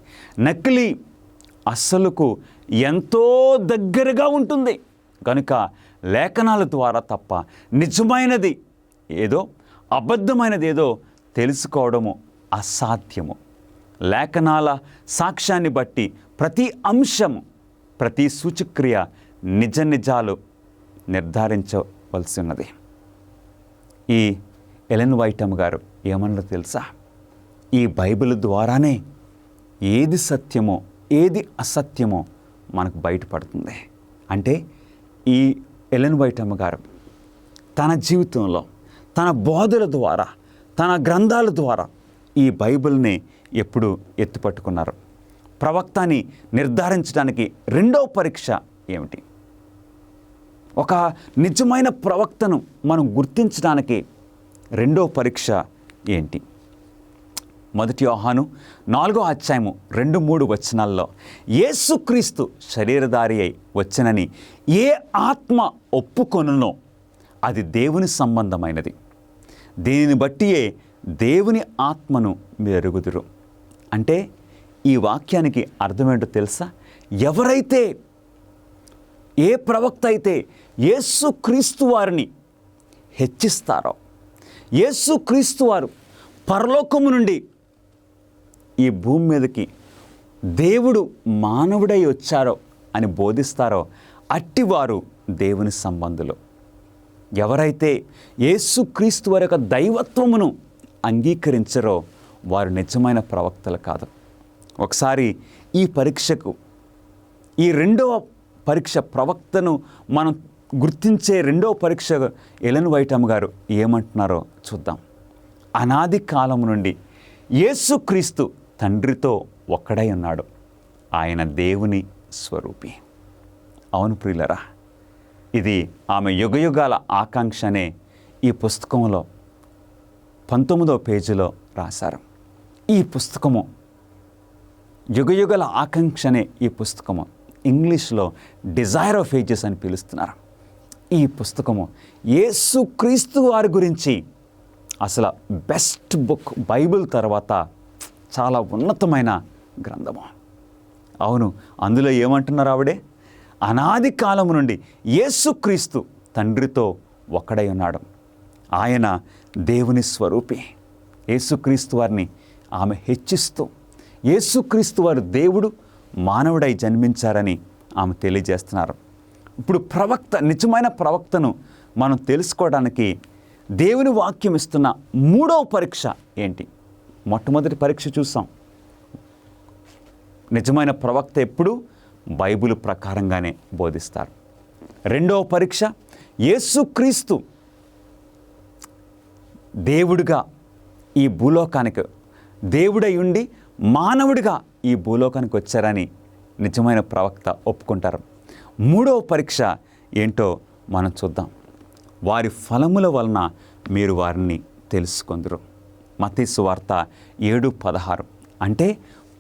నకిలీ అస్సలుకు ఎంతో దగ్గరగా ఉంటుంది కనుక లేఖనాల ద్వారా తప్ప నిజమైనది ఏదో అబద్ధమైనది ఏదో తెలుసుకోవడము అసాధ్యము. లేఖనాల సాక్ష్యాన్ని బట్టి ప్రతి అంశము, ప్రతి సూచక్రియ నిజ నిజాలు నిర్ధారించవలసి ఉన్నది. ఈ ఎలెన్ వైటమ్ గారు ఏమన్నారో తెలుసా? ఈ బైబిల్ ద్వారానే ఏది సత్యమో ఏది అసత్యమో మనకు బయటపడుతుంది. అంటే ఈ ఎలెన్ వైటమ్ గారు తన జీవితంలో తన బోధల ద్వారా తన గ్రంథాల ద్వారా ఈ బైబిల్ని ఎప్పుడు ఎత్తుపట్టుకున్నారు. ప్రవక్తని నిర్ధారించడానికి రెండవ పరీక్ష ఏమిటి? ఒక నిజమైన ప్రవక్తను మనం గుర్తించడానికి రెండవ పరీక్ష ఏంటి? 1 యోహాను 4వ అధ్యాయము 2-3 వచనాల్లో యేసుక్రీస్తు శరీరధారి అయి వచ్చనని ఏ ఆత్మ ఒప్పుకొనునో అది దేవుని సంబంధమైనది, దీనిని బట్టియే దేవుని ఆత్మను మీరు ఎరుగుదురు. అంటే ఈ వాక్యానికి అర్థమేంటో తెలుసా? ఎవరైతే ఏ ప్రవక్త అయితే యేసుక్రీస్తు వారిని హెచ్చిస్తారో, యేసుక్రీస్తు వారు పరలోకము నుండి ఈ భూమి మీదకి దేవుడు మానవుడై వచ్చారో అని బోధిస్తారో అట్టివారు దేవుని సంబంధులు. ఎవరైతే యేసుక్రీస్తు వారి యొక్క దైవత్వమును అంగీకరించరో వారు నిజమైన ప్రవక్తలు కాదు. ఒకసారి ఈ పరీక్షకు, ఈ రెండవ పరీక్ష, ప్రవక్తను మనం గుర్తించే రెండవ పరీక్ష ఎలెన్ వైట్ అమ్మ గారు ఏమంటున్నారో చూద్దాం. అనాది కాలం నుండి యేసుక్రీస్తు తండ్రితో ఒక్కడై ఉన్నాడు. ఆయన దేవుని స్వరూపి. అవును ప్రియులరా, ఇది ఆమె యుగయుగాల ఆకాంక్ష అనే ఈ పుస్తకంలో 19వ పేజీలో రాశారు. ఈ పుస్తకము యుగయుగల ఆకాంక్ష అనే ఈ పుస్తకము ఇంగ్లీష్లో డిజైర్ ఆఫ్ ఏజెస్ అని పిలుస్తున్నారు. ఈ పుస్తకము యేసుక్రీస్తు వారి గురించి అసలు బెస్ట్ బుక్, బైబిల్ తర్వాత చాలా ఉన్నతమైన గ్రంథము. అవును, అందులో ఏమంటున్నారు ఆవిడే? అనాది కాలం నుండి యేసుక్రీస్తు తండ్రితో ఒక్కడై ఉన్నాడు. ఆయన దేవుని స్వరూపి. యేసుక్రీస్తు వారిని ఆమె హెచ్చిస్తూ, యేసుక్రీస్తు వారు దేవుడు మానవుడై జన్మించారని ఆమె తెలియజేస్తున్నారు. ఇప్పుడు ప్రవక్త, నిజమైన ప్రవక్తను మనం తెలుసుకోవడానికి దేవుని వాక్యం ఇస్తున్న మూడవ పరీక్ష ఏంటి? మొట్టమొదటి పరీక్ష చూసాం. నిజమైన ప్రవక్త ఎప్పుడు బైబిల్ ప్రకారంగానే బోధిస్తారు. రెండవ పరీక్ష, యేసుక్రీస్తు దేవుడిగా ఈ భూలోకానికి, దేవుడై ఉండి మానవుడిగా ఈ భూలోకానికి వచ్చారని నిజమైన ప్రవక్త ఒప్పుకుంటారు. మూడవ పరీక్ష ఏంటో మనం చూద్దాం. వారి ఫలముల వలన మీరు వారిని తెలుసుకొందురు. మత్తయి సువార్త 7:16. అంటే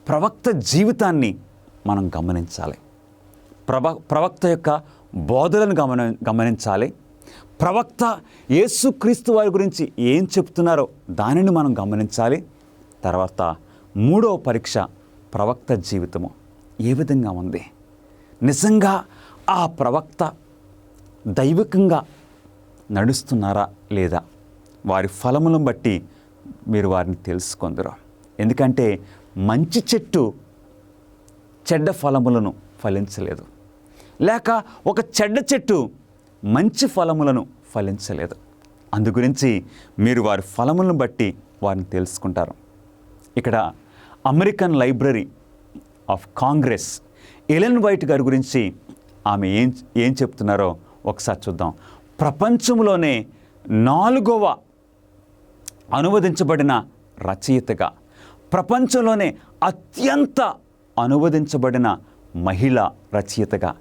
ప్రవక్త జీవితాన్ని మనం గమనించాలి. ప్రవక్త యొక్క బోధలను గమనించాలి. ప్రవక్త యేసుక్రీస్తు వారి గురించి ఏం చెప్తున్నారో దానిని మనం గమనించాలి. తర్వాత మూడవ పరీక్ష, ప్రవక్త జీవితము ఏ విధంగా ఉంది? నిజంగా ఆ ప్రవక్త దైవికంగా నడుస్తున్నారా లేదా? వారి ఫలములను బట్టి మీరు వారిని తెలుసుకొందురు. ఎందుకంటే మంచి చెట్టు చెడ్డ ఫలములను ఫలించలేదు, లేక ఒక చెడ్డ చెట్టు మంచి ఫలములను ఫలించలేదు. అందుగురించి మీరు వారి ఫలములను బట్టి వారిని తెలుసుకుంటారు. ఇక్కడ American library of Congress Ellen white గారి గురించి ఆమె ఏం చెప్తున్నారో ఒకసారి చూద్దాం. ప్రపంచంలోనే 4వ అనువదించబడిన రచయితగా, ప్రపంచంలోనే అత్యంత అనువదించబడిన మహిళా రచయితగా,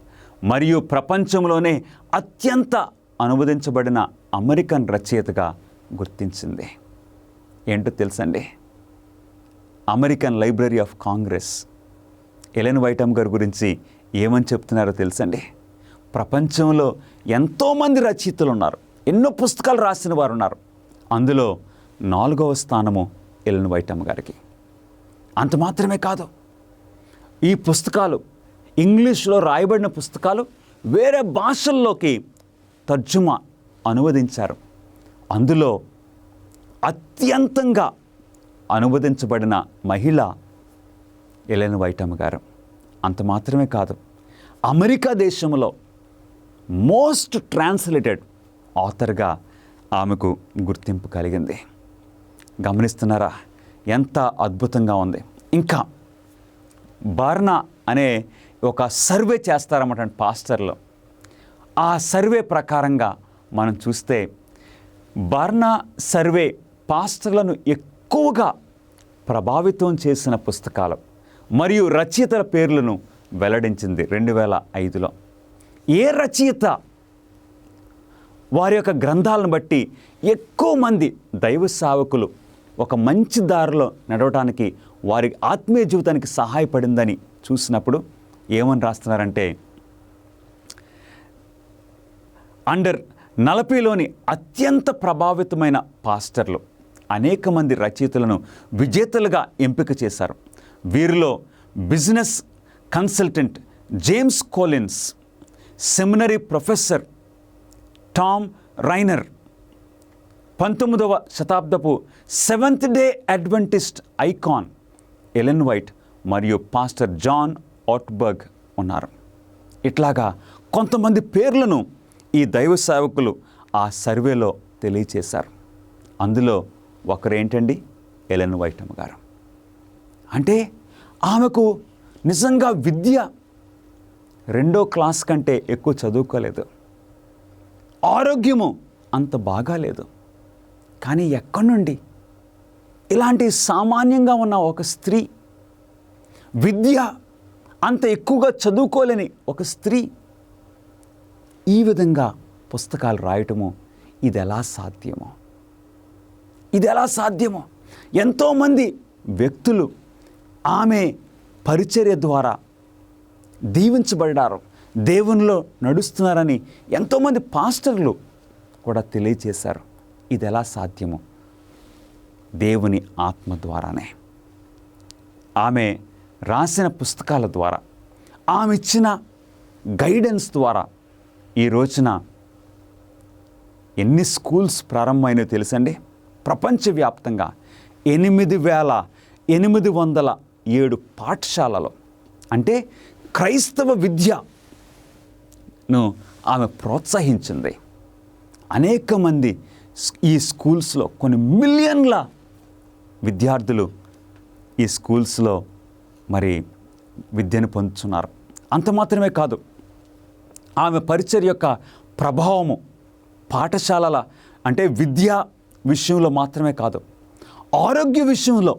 మరియు ప్రపంచంలోనే అత్యంత అనువదించబడిన అమెరికన్ రచయితగా గుర్తించింది. ఏంటో తెలుసండి? American library of Congress Ellen white అమ్మ గారి గురించి ఏమని చెప్తున్నారో తెలుసండి? ప్రపంచంలో ఎంతోమంది రచయితలు ఉన్నారు, ఎన్నో పుస్తకాలు రాసిన వారు ఉన్నారు. అందులో 4వ స్థానము ఎలెన్ వైట్ అమ్మ గారికి. అంత మాత్రమే కాదు, ఈ పుస్తకాలు, ఇంగ్లీష్లో రాయబడిన పుస్తకాలు వేరే భాషల్లోకి తర్జుమా అనువదించారు. అందులో అత్యంతంగా అనువదించబడిన మహిళ ఎలెన్ వైట్ అమ్మ గారు. అంత మాత్రమే కాదు, అమెరికా దేశంలో మోస్ట్ ట్రాన్స్లేటెడ్ ఆథర్గా ఆమెకు గుర్తింపు కలిగింది. గమనిస్తున్నారా ఎంత అద్భుతంగా ఉంది? ఇంకా బార్నా అనే ఒక సర్వే చేస్తారన్నమాట పాస్టర్లు. ఆ సర్వే ప్రకారంగా మనం చూస్తే బార్నా సర్వే పాస్టర్లను ఎక్కువగా ప్రభావితం చేసిన పుస్తకాలు మరియు రచయితల పేర్లను వెల్లడించింది 2005లో. ఏ రచయిత వారి యొక్క గ్రంథాలను బట్టి ఎక్కువ మంది దైవ సేవకులు ఒక మంచి దారిలో నడవటానికి, వారి ఆత్మీయ జీవితానికి సహాయపడిందని చూసినప్పుడు ఏమని రాస్తున్నారంటే, అండర్ 40లోని అత్యంత ప్రభావితమైన పాస్టర్లు అనేక మంది రచయితలను విజేతలుగా ఎంపిక చేశారు. వీరిలో business consultant James Collins, seminary professor Tom Rainer, 19వ శతాబ్దపు seventh day Adventist icon Ellen White మరియు పాస్టర్ జాన్ ఆట్బర్గ్ ఉన్నారు. ఇట్లాగా కొంతమంది పేర్లను ఈ దైవ సేవకులు ఆ సర్వేలో తెలియచేశారు. అందులో ఒకరేంటండి? ఎలెన్ వైట్ అమ్మ గారు. అంటే ఆమెకు నిజంగా విద్య 2వ క్లాస్ కంటే ఎక్కువ చదువుకోలేదు, ఆరోగ్యము అంత బాగాలేదు. కానీ ఎక్కడి నుండి ఇలాంటి సామాన్యంగా ఉన్న ఒక స్త్రీ, విద్య అంత ఎక్కువగా చదువుకోలేని ఒక స్త్రీ ఈ విధంగా పుస్తకాలు రాయటము ఇది ఎలా సాధ్యమో, ఇది ఎలా సాధ్యమో? ఎంతోమంది వ్యక్తులు ఆమె పరిచర్య ద్వారా దీవించబడ్డారు, దేవునిలో నడుస్తున్నారని ఎంతోమంది పాస్టర్లు కూడా తెలియచేశారు. ఇది ఎలా సాధ్యమో? దేవుని ఆత్మ ద్వారానే. ఆమె రాసిన పుస్తకాల ద్వారా, ఆమె ఇచ్చిన గైడెన్స్ ద్వారా ఈ రోజున ఎన్ని స్కూల్స్ ప్రారంభమైనవి తెలుసండి? ప్రపంచవ్యాప్తంగా 8,807 పాఠశాలలో, అంటే క్రైస్తవ విద్యను ఆమె ప్రోత్సహించింది. అనేక మంది ఈ స్కూల్స్లో కొన్ని మిలియన్ల విద్యార్థులు ఈ స్కూల్స్లో మరి విద్యను పొందుతున్నారు. అంత మాత్రమే కాదు, ఆమె పరిచర్య యొక్క ప్రభావము పాఠశాలల అంటే విద్యా విషయంలో మాత్రమే కాదు, ఆరోగ్య విషయంలో,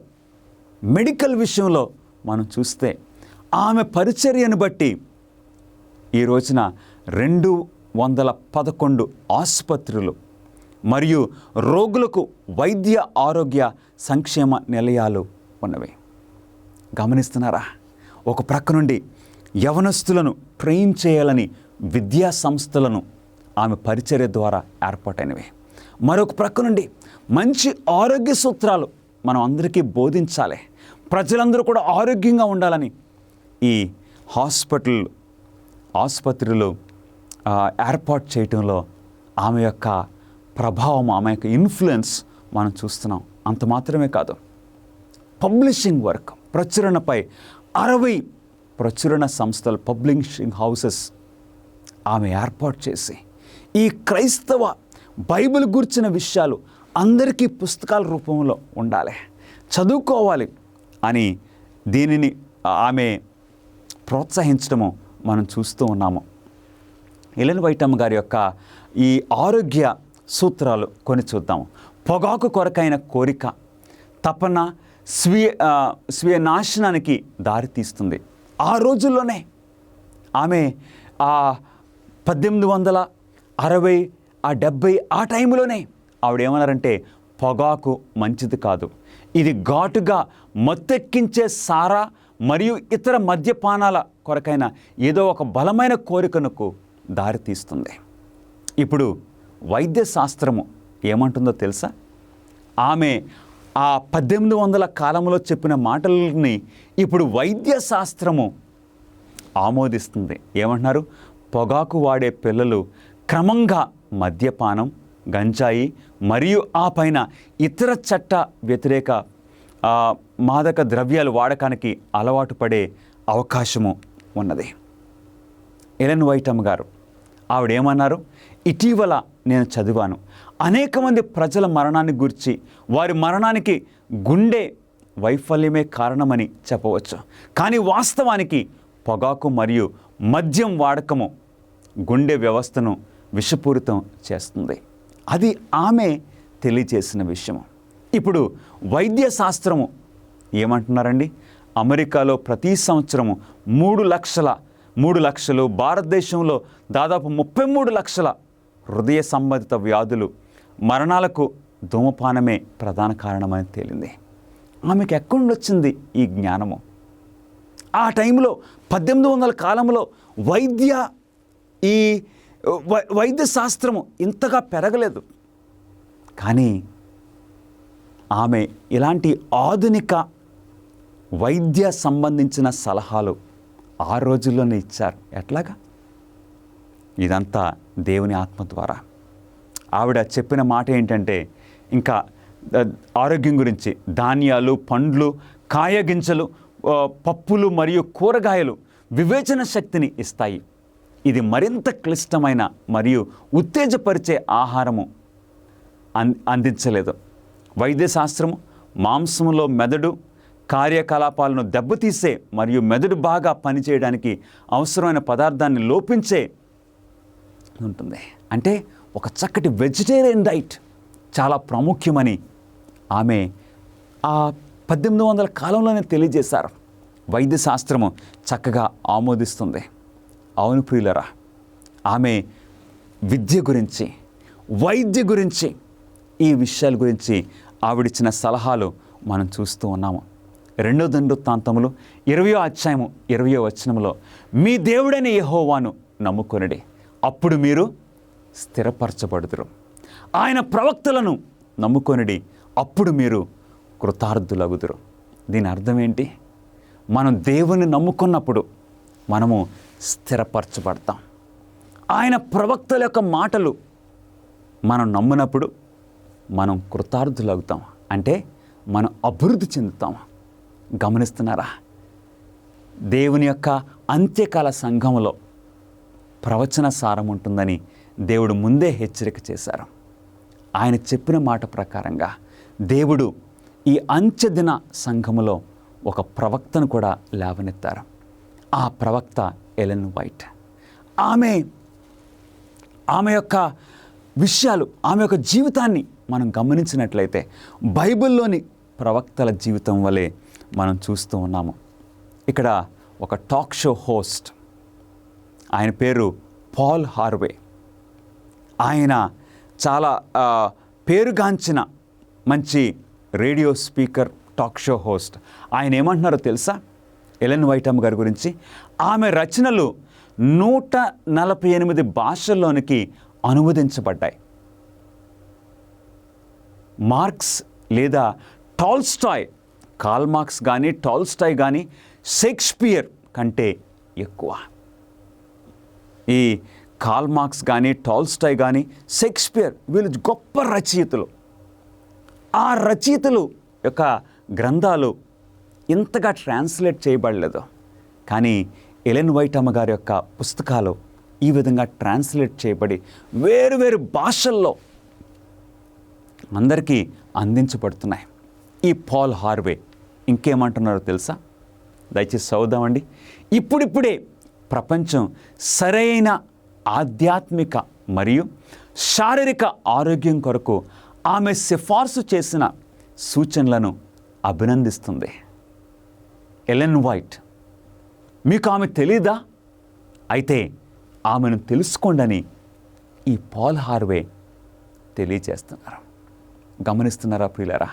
మెడికల్ విషయంలో మనం చూస్తే ఆమె పరిచర్యను బట్టి ఈ రోజున 211 ఆసుపత్రులు మరియు రోగులకు వైద్య ఆరోగ్య సంక్షేమ నిలయాలు ఉన్నవి. గమనిస్తున్నారా? ఒక ప్రక్క నుండి యవనస్తులను ట్రైన్ చేయాలని విద్యా సంస్థలను ఆమె పరిచర్య ద్వారా ఏర్పాటైనవి. మరొక ప్రక్క నుండి మంచి ఆరోగ్య సూత్రాలు మనం అందరికీ బోధించాలి, ప్రజలందరూ కూడా ఆరోగ్యంగా ఉండాలని ఈ ఆసుపత్రులు ఏర్పాటు చేయటంలో ఆమె యొక్క ప్రభావం, ఆమె యొక్క ఇన్ఫ్లుయెన్స్ మనం చూస్తున్నాం. అంత మాత్రమే కాదు, పబ్లిషింగ్ వర్క్, ప్రచురణపై 60 ప్రచురణ సంస్థలు, పబ్లిషింగ్ హౌసెస్ ఆమె ఏర్పాటు చేసి ఈ క్రైస్తవ బైబిల్ గురించిన విషయాలు అందరికీ పుస్తకాల రూపంలో ఉండాలి, చదువుకోవాలి అని దీనిని ఆమె ప్రోత్సహించడము మనం చూస్తూ ఉన్నాము. ఎలెన్ వైట్ అమ్మ గారి యొక్క ఈ ఆరోగ్య సూత్రాలు కొన్ని చూద్దాము. పొగాకు కొరకైన కోరిక, తపన స్వీయ నాశనానికి దారితీస్తుంది. ఆ రోజుల్లోనే ఆమె 1860, 70 ఆ టైంలోనే ఆవిడేమన్నారంటే, పొగాకు మంచిది కాదు, ఇది ఘాటుగా మత్తెక్కించే సారా మరియు ఇతర మద్యపానాల కొరకైన ఏదో ఒక బలమైన కోరికనకు దారితీస్తుంది. ఇప్పుడు వైద్య శాస్త్రము ఏమంటుందో తెలుసా? ఆమె ఆ 1800 కాలంలో చెప్పిన మాటలని ఇప్పుడు వైద్య శాస్త్రము ఆమోదిస్తుంది. ఏమంటున్నారు? పొగాకు వాడే పిల్లలు క్రమంగా మద్యపానం, గంజాయి మరియు ఆ పైన ఇతర చట్ట వ్యతిరేక మాదక ద్రవ్యాలు వాడకానికి అలవాటు పడే అవకాశము ఉన్నది. ఎలెన్ వైట్ అమ్మ గారు ఆవిడేమన్నారు? ఇటీవల నేను చదివాను, అనేక మంది ప్రజల మరణాన్ని గురించి, వారి మరణానికి గుండె వైఫల్యమే కారణమని చెప్పవచ్చు. కానీ వాస్తవానికి పొగాకు మరియు మద్యం వాడకము గుండె వ్యవస్థను విషపూరితం చేస్తుంది. అది ఆమె తెలియజేసిన విషయము. ఇప్పుడు వైద్య శాస్త్రము ఏమంటున్నారండి? అమెరికాలో ప్రతి సంవత్సరము 3 లక్షలు, భారతదేశంలో దాదాపు 33 లక్షల హృదయ సంబంధిత వ్యాధులు, మరణాలకు ధూమపానమే ప్రధాన కారణమని తేలింది. ఆమెకు ఎక్కడి నుండి వచ్చింది ఈ జ్ఞానము? ఆ టైంలో 1800 కాలంలో వైద్య శాస్త్రము ఇంతగా పెరగలేదు. కానీ ఆమె ఇలాంటి ఆధునిక వైద్య సంబంధించిన సలహాలు ఆ రోజుల్లోనే ఇచ్చారు. ఎట్లాగా? ఇదంతా దేవుని ఆత్మ ద్వారా. ఆవిడ చెప్పిన మాట ఏంటంటే, ఇంకా ఆరోగ్యం గురించి ధాన్యాలు, పండ్లు, కాయగింజలు, పప్పులు మరియు కూరగాయలు వివేచన శక్తిని ఇస్తాయి. ఇది మరింత క్లిష్టమైన మరియు ఉత్తేజపరిచే ఆహారము అందించలేదు. వైద్యశాస్త్రము మాంసంలో మెదడు కార్యకలాపాలను దెబ్బతీసే మరియు మెదడు బాగా పనిచేయడానికి అవసరమైన పదార్థాన్ని లోపించే ఉంటుంది. అంటే ఒక చక్కటి వెజిటేరియన్ డైట్ చాలా ప్రాముఖ్యమని ఆమె ఆ 1800 కాలంలోనే తెలియజేశారు. వైద్య శాస్త్రము చక్కగా ఆమోదిస్తుంది. అవును ప్రియులరా, ఆమె విద్య గురించి, వైద్య గురించి, ఈ విషయాల గురించి ఆవిడిచ్చిన సలహాలు మనం చూస్తూ ఉన్నాము. 2 దినవృత్తాంతములు 20వ అధ్యాయము 20వ వచనములో, మీ దేవుడైన యెహోవాను నమ్ముకొనుడి, అప్పుడు మీరు స్థిరపరచబడుదురు. ఆయన ప్రవక్తలను నమ్ముకొనుడి, అప్పుడు మీరు కృతార్థులగుదురు. దీని అర్థం ఏంటి? మనం దేవుని నమ్ముకున్నప్పుడు మనము స్థిరపరచబడతాం. ఆయన ప్రవక్తల యొక్క మాటలు మనం నమ్మినప్పుడు మనం కృతార్థులవుతాం. అంటే మనం అభివృద్ధి చెందుతాం. గమనిస్తున్నారా? దేవుని యొక్క అంత్యకాల సంఘంలో ప్రవచన సారం ఉంటుందని దేవుడు ముందే హెచ్చరిక చేశారు. ఆయన చెప్పిన మాట ప్రకారంగా దేవుడు ఈ అంత్యదిన సంఘములో ఒక ప్రవక్తను కూడా లేవనెత్తారు. ఆ ప్రవక్త ఎలెన్ వైట్. ఆమె యొక్క విషయాలు, ఆమె యొక్క జీవితాన్ని మనం గమనించినట్లయితే బైబిల్లోని ప్రవక్తల జీవితం వలె మనం చూస్తూ ఉన్నాము. ఇక్కడ ఒక టాక్ షో హోస్ట్, ఆయన పేరు పాల్ హార్వే. ఆయన చాలా పేరుగాంచిన మంచి radio speaker, talk show host. ఆయన ఏమంటున్నారో తెలుసా ఎలెన్ వైట్ అమ్మ గారి గురించి? ఆమె రచనలు 148 భాషల్లోనికి అనువదించబడ్డాయి. మార్క్స్ లేదా టాల్స్టాయ్, కార్ల్ మార్క్స్ కానీ టాల్స్టాయ్ కానీ షేక్స్పియర్ కంటే ఎక్కువ. ఈ కార్ల్ మార్క్స్ కానీ టాల్స్టాయ్ కానీ షేక్స్పియర్ వీళ్ళు గొప్ప రచయితలు. ఆ రచయితలు యొక్క గ్రంథాలు ఇంతగా ట్రాన్స్లేట్ చేయబడలేదు. కానీ ఎలెన్ వైట్ అమ్మ గారి యొక్క పుస్తకాలు ఈ విధంగా ట్రాన్స్లేట్ చేయబడి వేరు భాషల్లో అందరికీ అందించబడుతున్నాయి. ఈ పాల్ హార్వే ఇంకేమంటున్నారో తెలుసా? దయచేసి చదువుదామండి. ఇప్పుడిప్పుడే ప్రపంచం సరైన ఆధ్యాత్మిక మరియు శారీరక ఆరోగ్యం కొరకు ఆమె సిఫార్సు చేసిన సూచనలను అభినందిస్తుంది. ఎలెన్ వైట్, మీకు ఆమె తెలీదా? అయితే ఆమెను తెలుసుకోండి ఈ పాల్ హార్వే తెలియజేస్తున్నారు. గమనిస్తున్నారా ప్రియులారా?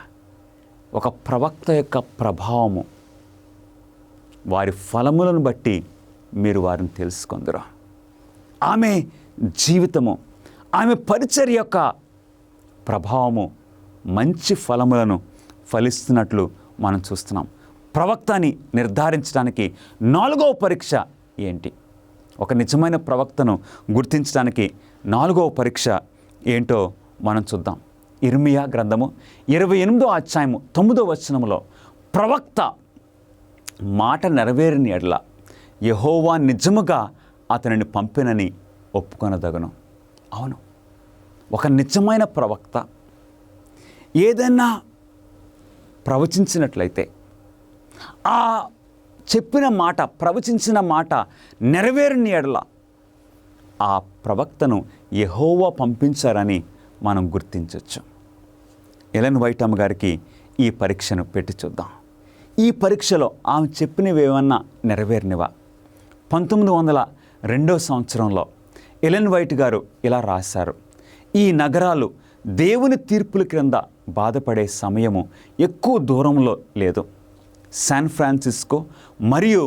ఒక ప్రవక్త యొక్క ప్రభావము, వారి ఫలములను బట్టి మీరు వారిని తెలుసుకుందరు. ఆమె జీవితము, ఆమె పరిచర్య యొక్క ప్రభావము మంచి ఫలములను ఫలిస్తున్నట్లు మనం చూస్తున్నాం. ప్రవక్తని నిర్ధారించడానికి 4వ పరీక్ష ఏంటి? ఒక నిజమైన ప్రవక్తను గుర్తించడానికి 4వ పరీక్ష ఏంటో మనం చూద్దాం. ఇర్మియా గ్రంథము 28వ అధ్యాయము 9వ వచనములో, ప్రవక్త మాట నెరవేరని ఎడల యెహోవా నిజముగా అతనిని పంపినని ఒప్పుకొనదగను. అవును, ఒక నిజమైన ప్రవక్త ఏదైనా ప్రవచించినట్లయితే ఆ చెప్పిన మాట, ప్రవచించిన మాట నెరవేరని ఎడల ఆ ప్రవక్తను యెహోవా పంపించారని మనం గుర్తించవచ్చు. ఎలెన్ వైట్ అమ్మ గారికి ఈ పరీక్షను పెట్టి చూద్దాం. ఈ పరీక్షలో ఆమె చెప్పినవి ఏమన్నా నెరవేరినవా? 1902వ సంవత్సరంలో ఎలెన్ వైట్ గారు ఇలా రాశారు: ఈ నగరాలు దేవుని తీర్పుల క్రింద బాధపడే సమయము ఎక్కువ దూరంలో లేదు. శాన్ ఫ్రాన్సిస్కో మరియు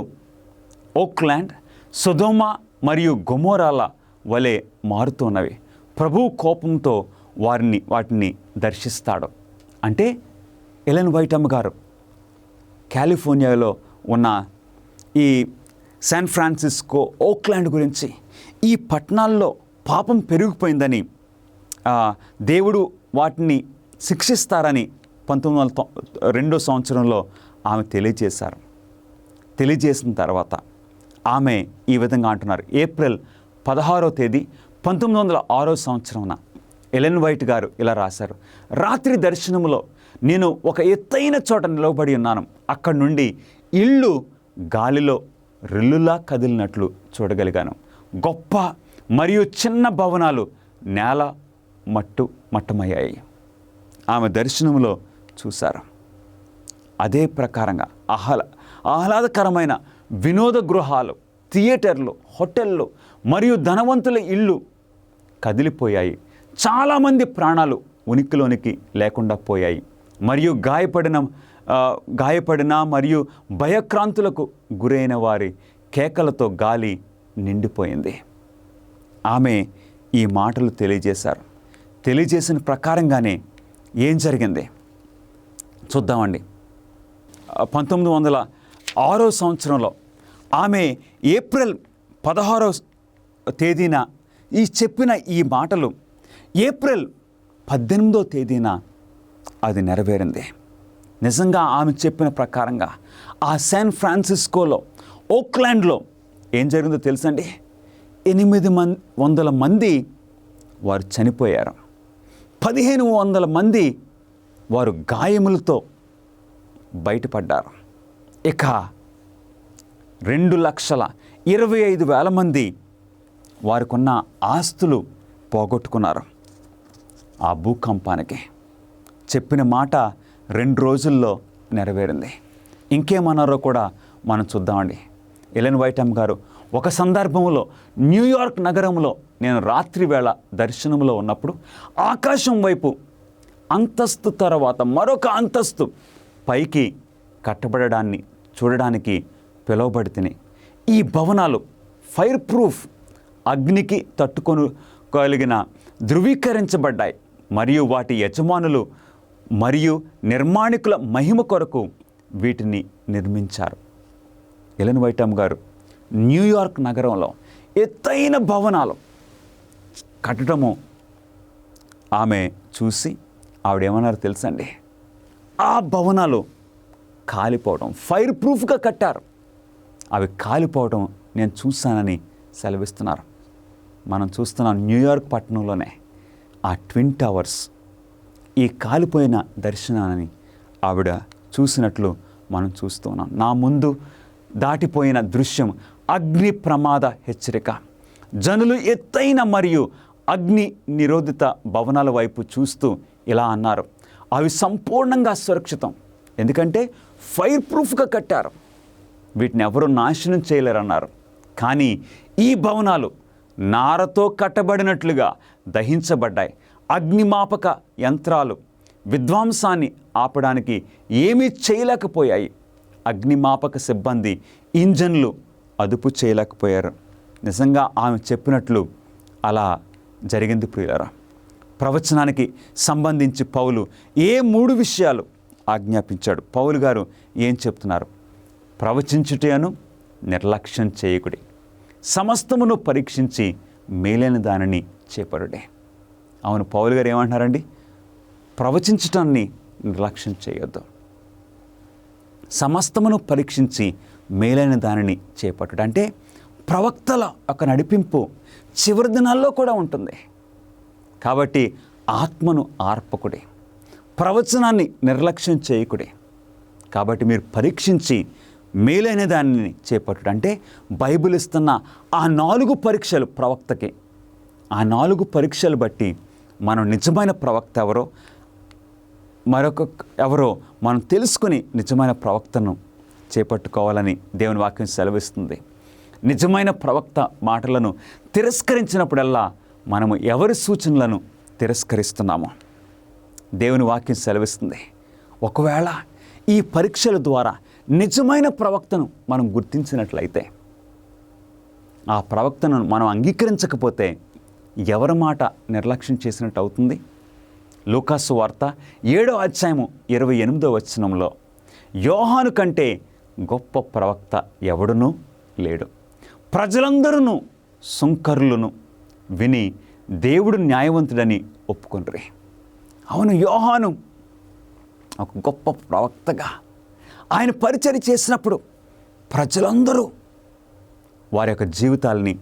ఓక్లాండ్ సొదొమ మరియు గొమొరాల వలె మారుతున్నవి. ప్రభువు కోపంతో వాటిని దర్శిస్తాడు. అంటే ఎలెన్ వైట్ అమ్మ గారు కాలిఫోర్నియాలో ఉన్న ఈ శాన్ ఫ్రాన్సిస్కో, ఓక్లాండ్ గురించి, ఈ పట్టణాల్లో పాపం పెరిగిపోయిందని, దేవుడు వాటిని శిక్షిస్తారని 1902 సంవత్సరంలో ఆమె తెలియజేశారు. తెలియజేసిన తర్వాత ఆమె ఈ విధంగా అంటున్నారు. ఏప్రిల్ 16వ తేదీ 1906 సంవత్సరంన ఎలెన్ వైట్ గారు ఇలా రాశారు: రాత్రి దర్శనములో నేను ఒక ఎత్తైన చోట నిలవబడి ఉన్నాను. అక్కడి నుండి ఇళ్ళు గాలిలో రెల్లులా కదిలినట్లు చూడగలిగాను. గొప్ప మరియు చిన్న భవనాలు నేల మట్టమయ్యాయి. ఆమె దర్శనంలో చూశారు. అదే ప్రకారంగా ఆహ్లాదకరమైన వినోద గృహాలు, థియేటర్లు, హోటళ్ళు మరియు ధనవంతుల ఇళ్ళు కదిలిపోయాయి. చాలామంది ప్రాణాలు ఉనికిలోనికి లేకుండా పోయాయి. మరియు గాయపడిన మరియు భయక్రాంతులకు గురైన వారి కేకలతో గాలి నిండిపోయింది. ఆమె ఈ మాటలు తెలియజేసిన ప్రకారంగానే ఏం జరిగింది చూద్దామండి. 1906 సంవత్సరంలో ఆమె ఏప్రిల్ 16వ తేదీన చెప్పిన ఈ మాటలు ఏప్రిల్ 18వ తేదీన అది నెరవేరింది. నిజంగా ఆమె చెప్పిన ప్రకారంగా ఆ శాన్ ఫ్రాన్సిస్కోలో, ఓక్లాండ్లో ఏం జరిగిందో తెలుసండి. 800 మంది వారు చనిపోయారు. 1500 మంది వారు గాయములతో బయటపడ్డారు. ఇక 2,25,000 మంది వారికున్న ఆస్తులు పోగొట్టుకున్నారు. ఆ భూకంపానికి చెప్పిన మాట 2 రోజుల్లో నెరవేరింది. ఇంకేమన్నారో కూడా మనం చూద్దామండి. ఎలెన్ వైటమ్ గారు ఒక సందర్భంలో న్యూయార్క్ నగరంలో నేను రాత్రి వేళ దర్శనంలో ఉన్నప్పుడు ఆకాశం వైపు అంతస్తు తర్వాత మరొక అంతస్తు పైకి కట్టబడడాన్ని చూడడానికి పిలువబడితిని. ఈ భవనాలు ఫైర్ ప్రూఫ్, అగ్నికి తట్టుకోగలిగిన ధృవీకరించబడ్డాయి మరియు వాటి యజమానులు మరియు నిర్మాణికుల మహిమ కొరకు వీటిని నిర్మించారు. ఎలెన్ వైటమ్ గారు న్యూయార్క్ నగరంలో ఎత్తైన భవనాలు కట్టడము ఆమె చూసి ఆవిడేమన్నారో తెలుసండి. ఆ భవనాలు కాలిపోవడం, ఫైర్ ప్రూఫ్గా కట్టారు, అవి కాలిపోవడం నేను చూశానని సెలవిస్తున్నారు. మనం చూస్తున్నాం న్యూయార్క్ పట్టణంలోనే ఆ ట్విన్ టవర్స్ ఈ కాలిపోయిన దర్శనాన్ని ఆవిడ చూసినట్లు మనం చూస్తూ ఉన్నాం. నా ముందు దాటిపోయిన దృశ్యం అగ్ని ప్రమాద హెచ్చరిక. జనులు ఎత్తైన మరియు అగ్ని నిరోధిత భవనాల వైపు చూస్తూ ఇలా అన్నారు, అవి సంపూర్ణంగా సురక్షితం, ఎందుకంటే ఫైర్ ప్రూఫ్గా కట్టారు, వీటిని ఎవరు నాశనం చేయలేరన్నారు. కానీ ఈ భవనాలు నారతో కట్టబడినట్లుగా దహించబడ్డాయి. అగ్నిమాపక యంత్రాలు విధ్వంసాన్ని ఆపడానికి ఏమీ చేయలేకపోయాయి. అగ్నిమాపక సిబ్బంది ఇంజన్లు అదుపు చేయలేకపోయారు. నిజంగా ఆమె చెప్పినట్లు అలా జరిగింది ప్రియులారా. ప్రవచనానికి సంబంధించి పౌలు ఏ 3 విషయాలు ఆజ్ఞాపించాడు? పౌలు గారు ఏం చెప్తున్నారు? ప్రవచించుటను నిర్లక్ష్యం చేయకుడి, సమస్తమును పరీక్షించి మేలైన దానిని చేపరుడే. అవును, పౌలు గారు ఏమంటున్నారండి? ప్రవచించటాన్ని నిర్లక్ష్యం చేయొద్దు, సమస్తమును పరీక్షించి మేలైన దానిని చేపట్టుడు. అంటే ప్రవక్తల ఒక నడిపింపు చివరి దినాల్లో కూడా ఉంటుంది. కాబట్టి ఆత్మను ఆర్పకుడే, ప్రవచనాన్ని నిర్లక్ష్యం చేయకుడే. కాబట్టి మీరు పరీక్షించి మేలైన దానిని చేపట్టుడు. అంటే బైబిల్ ఇస్తున్న ఆ 4 పరీక్షలు ప్రవక్తకి, ఆ 4 పరీక్షలు బట్టి మనం నిజమైన ప్రవక్త ఎవరో ఎవరో మనం తెలుసుకుని నిజమైన ప్రవక్తను చేపట్టుకోవాలని దేవుని వాక్యం సెలవిస్తుంది. నిజమైన ప్రవక్త మాటలను తిరస్కరించినప్పుడల్లా మనము ఎవరి సూచనలను తిరస్కరిస్తున్నామో దేవుని వాక్యం సెలవిస్తుంది. ఒకవేళ ఈ పరీక్షల ద్వారా నిజమైన ప్రవక్తను మనం గుర్తించినట్లయితే, ఆ ప్రవక్తను మనం అంగీకరించకపోతే ఎవరి మాట నిర్లక్ష్యం చేసినట్టు అవుతుంది? లూకాసు వార్త 7వ అధ్యాయము 28వ వచనంలో, యోహాను కంటే గొప్ప ప్రవక్త ఎవడునూ లేడు, ప్రజలందరూ సుంకరులను విని దేవుడు న్యాయవంతుడని ఒప్పుకొండ్రి. అవును, యోహాను ఒక గొప్ప ప్రవక్తగా ఆయన పరిచర్య చేసినప్పుడు ప్రజలందరూ వారి యొక్క జీవితాలని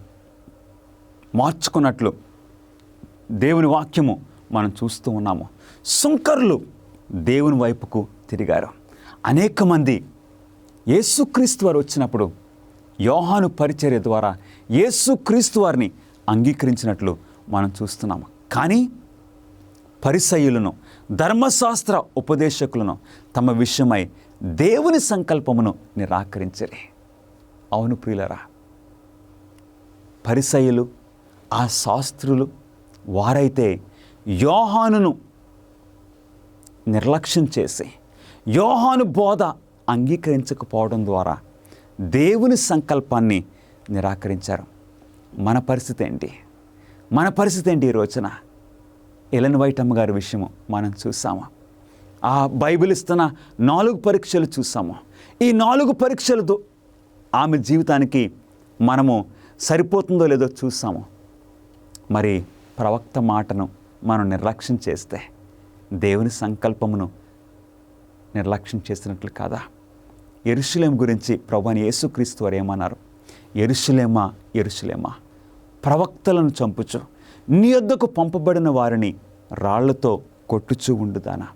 మార్చుకున్నట్లు దేవుని వాక్యము మనం చూస్తూ ఉన్నాము. సుంకరులు దేవుని వైపుకు తిరిగారు. అనేక మంది యేసుక్రీస్తు వారు వచ్చినప్పుడు యోహాను పరిచర్య ద్వారా యేసుక్రీస్తు వారిని అంగీకరించినట్లు మనం చూస్తున్నాము. కానీ పరిసయ్యులను, ధర్మశాస్త్ర ఉపదేశకులను తమ విషయమై దేవుని సంకల్పమును నిరాకరించరి. అవును ప్రియులరా, పరిసయ్యులు, ఆ శాస్త్రులు వారైతే యోహానును నిర్లక్ష్యం చేసి యోహాను బోధ అంగీకరించకపోవడం ద్వారా దేవుని సంకల్పాన్ని నిరాకరించారు. మన పరిస్థితి ఏంటి? మన పరిస్థితి ఏంటి? ఈ రోజున ఎలెన్ వైట్ అమ్మ గారి విషయము మనం చూసాము. ఆ బైబిల్ ఇస్తున్న 4 పరీక్షలు చూసాము. ఈ 4 పరీక్షలతో ఆమె జీవితానికి మనము సరిపోతుందో లేదో చూసాము. మరి ప్రవక్త మాటను మనం నిర్లక్ష్యం చేస్తే దేవుని సంకల్పమును నిర్లక్ష్యం చేసినట్లు కాదా? యెరూషలేము గురించి ప్రభువైన యేసుక్రీస్తు వారు ఏమన్నారు? యెరూషలేమా, యెరూషలేమా, ప్రవక్తలను చంపుచు నీ యొద్దకు పంపబడిన వారిని రాళ్లతో కొట్టుచూ ఉండుదానా.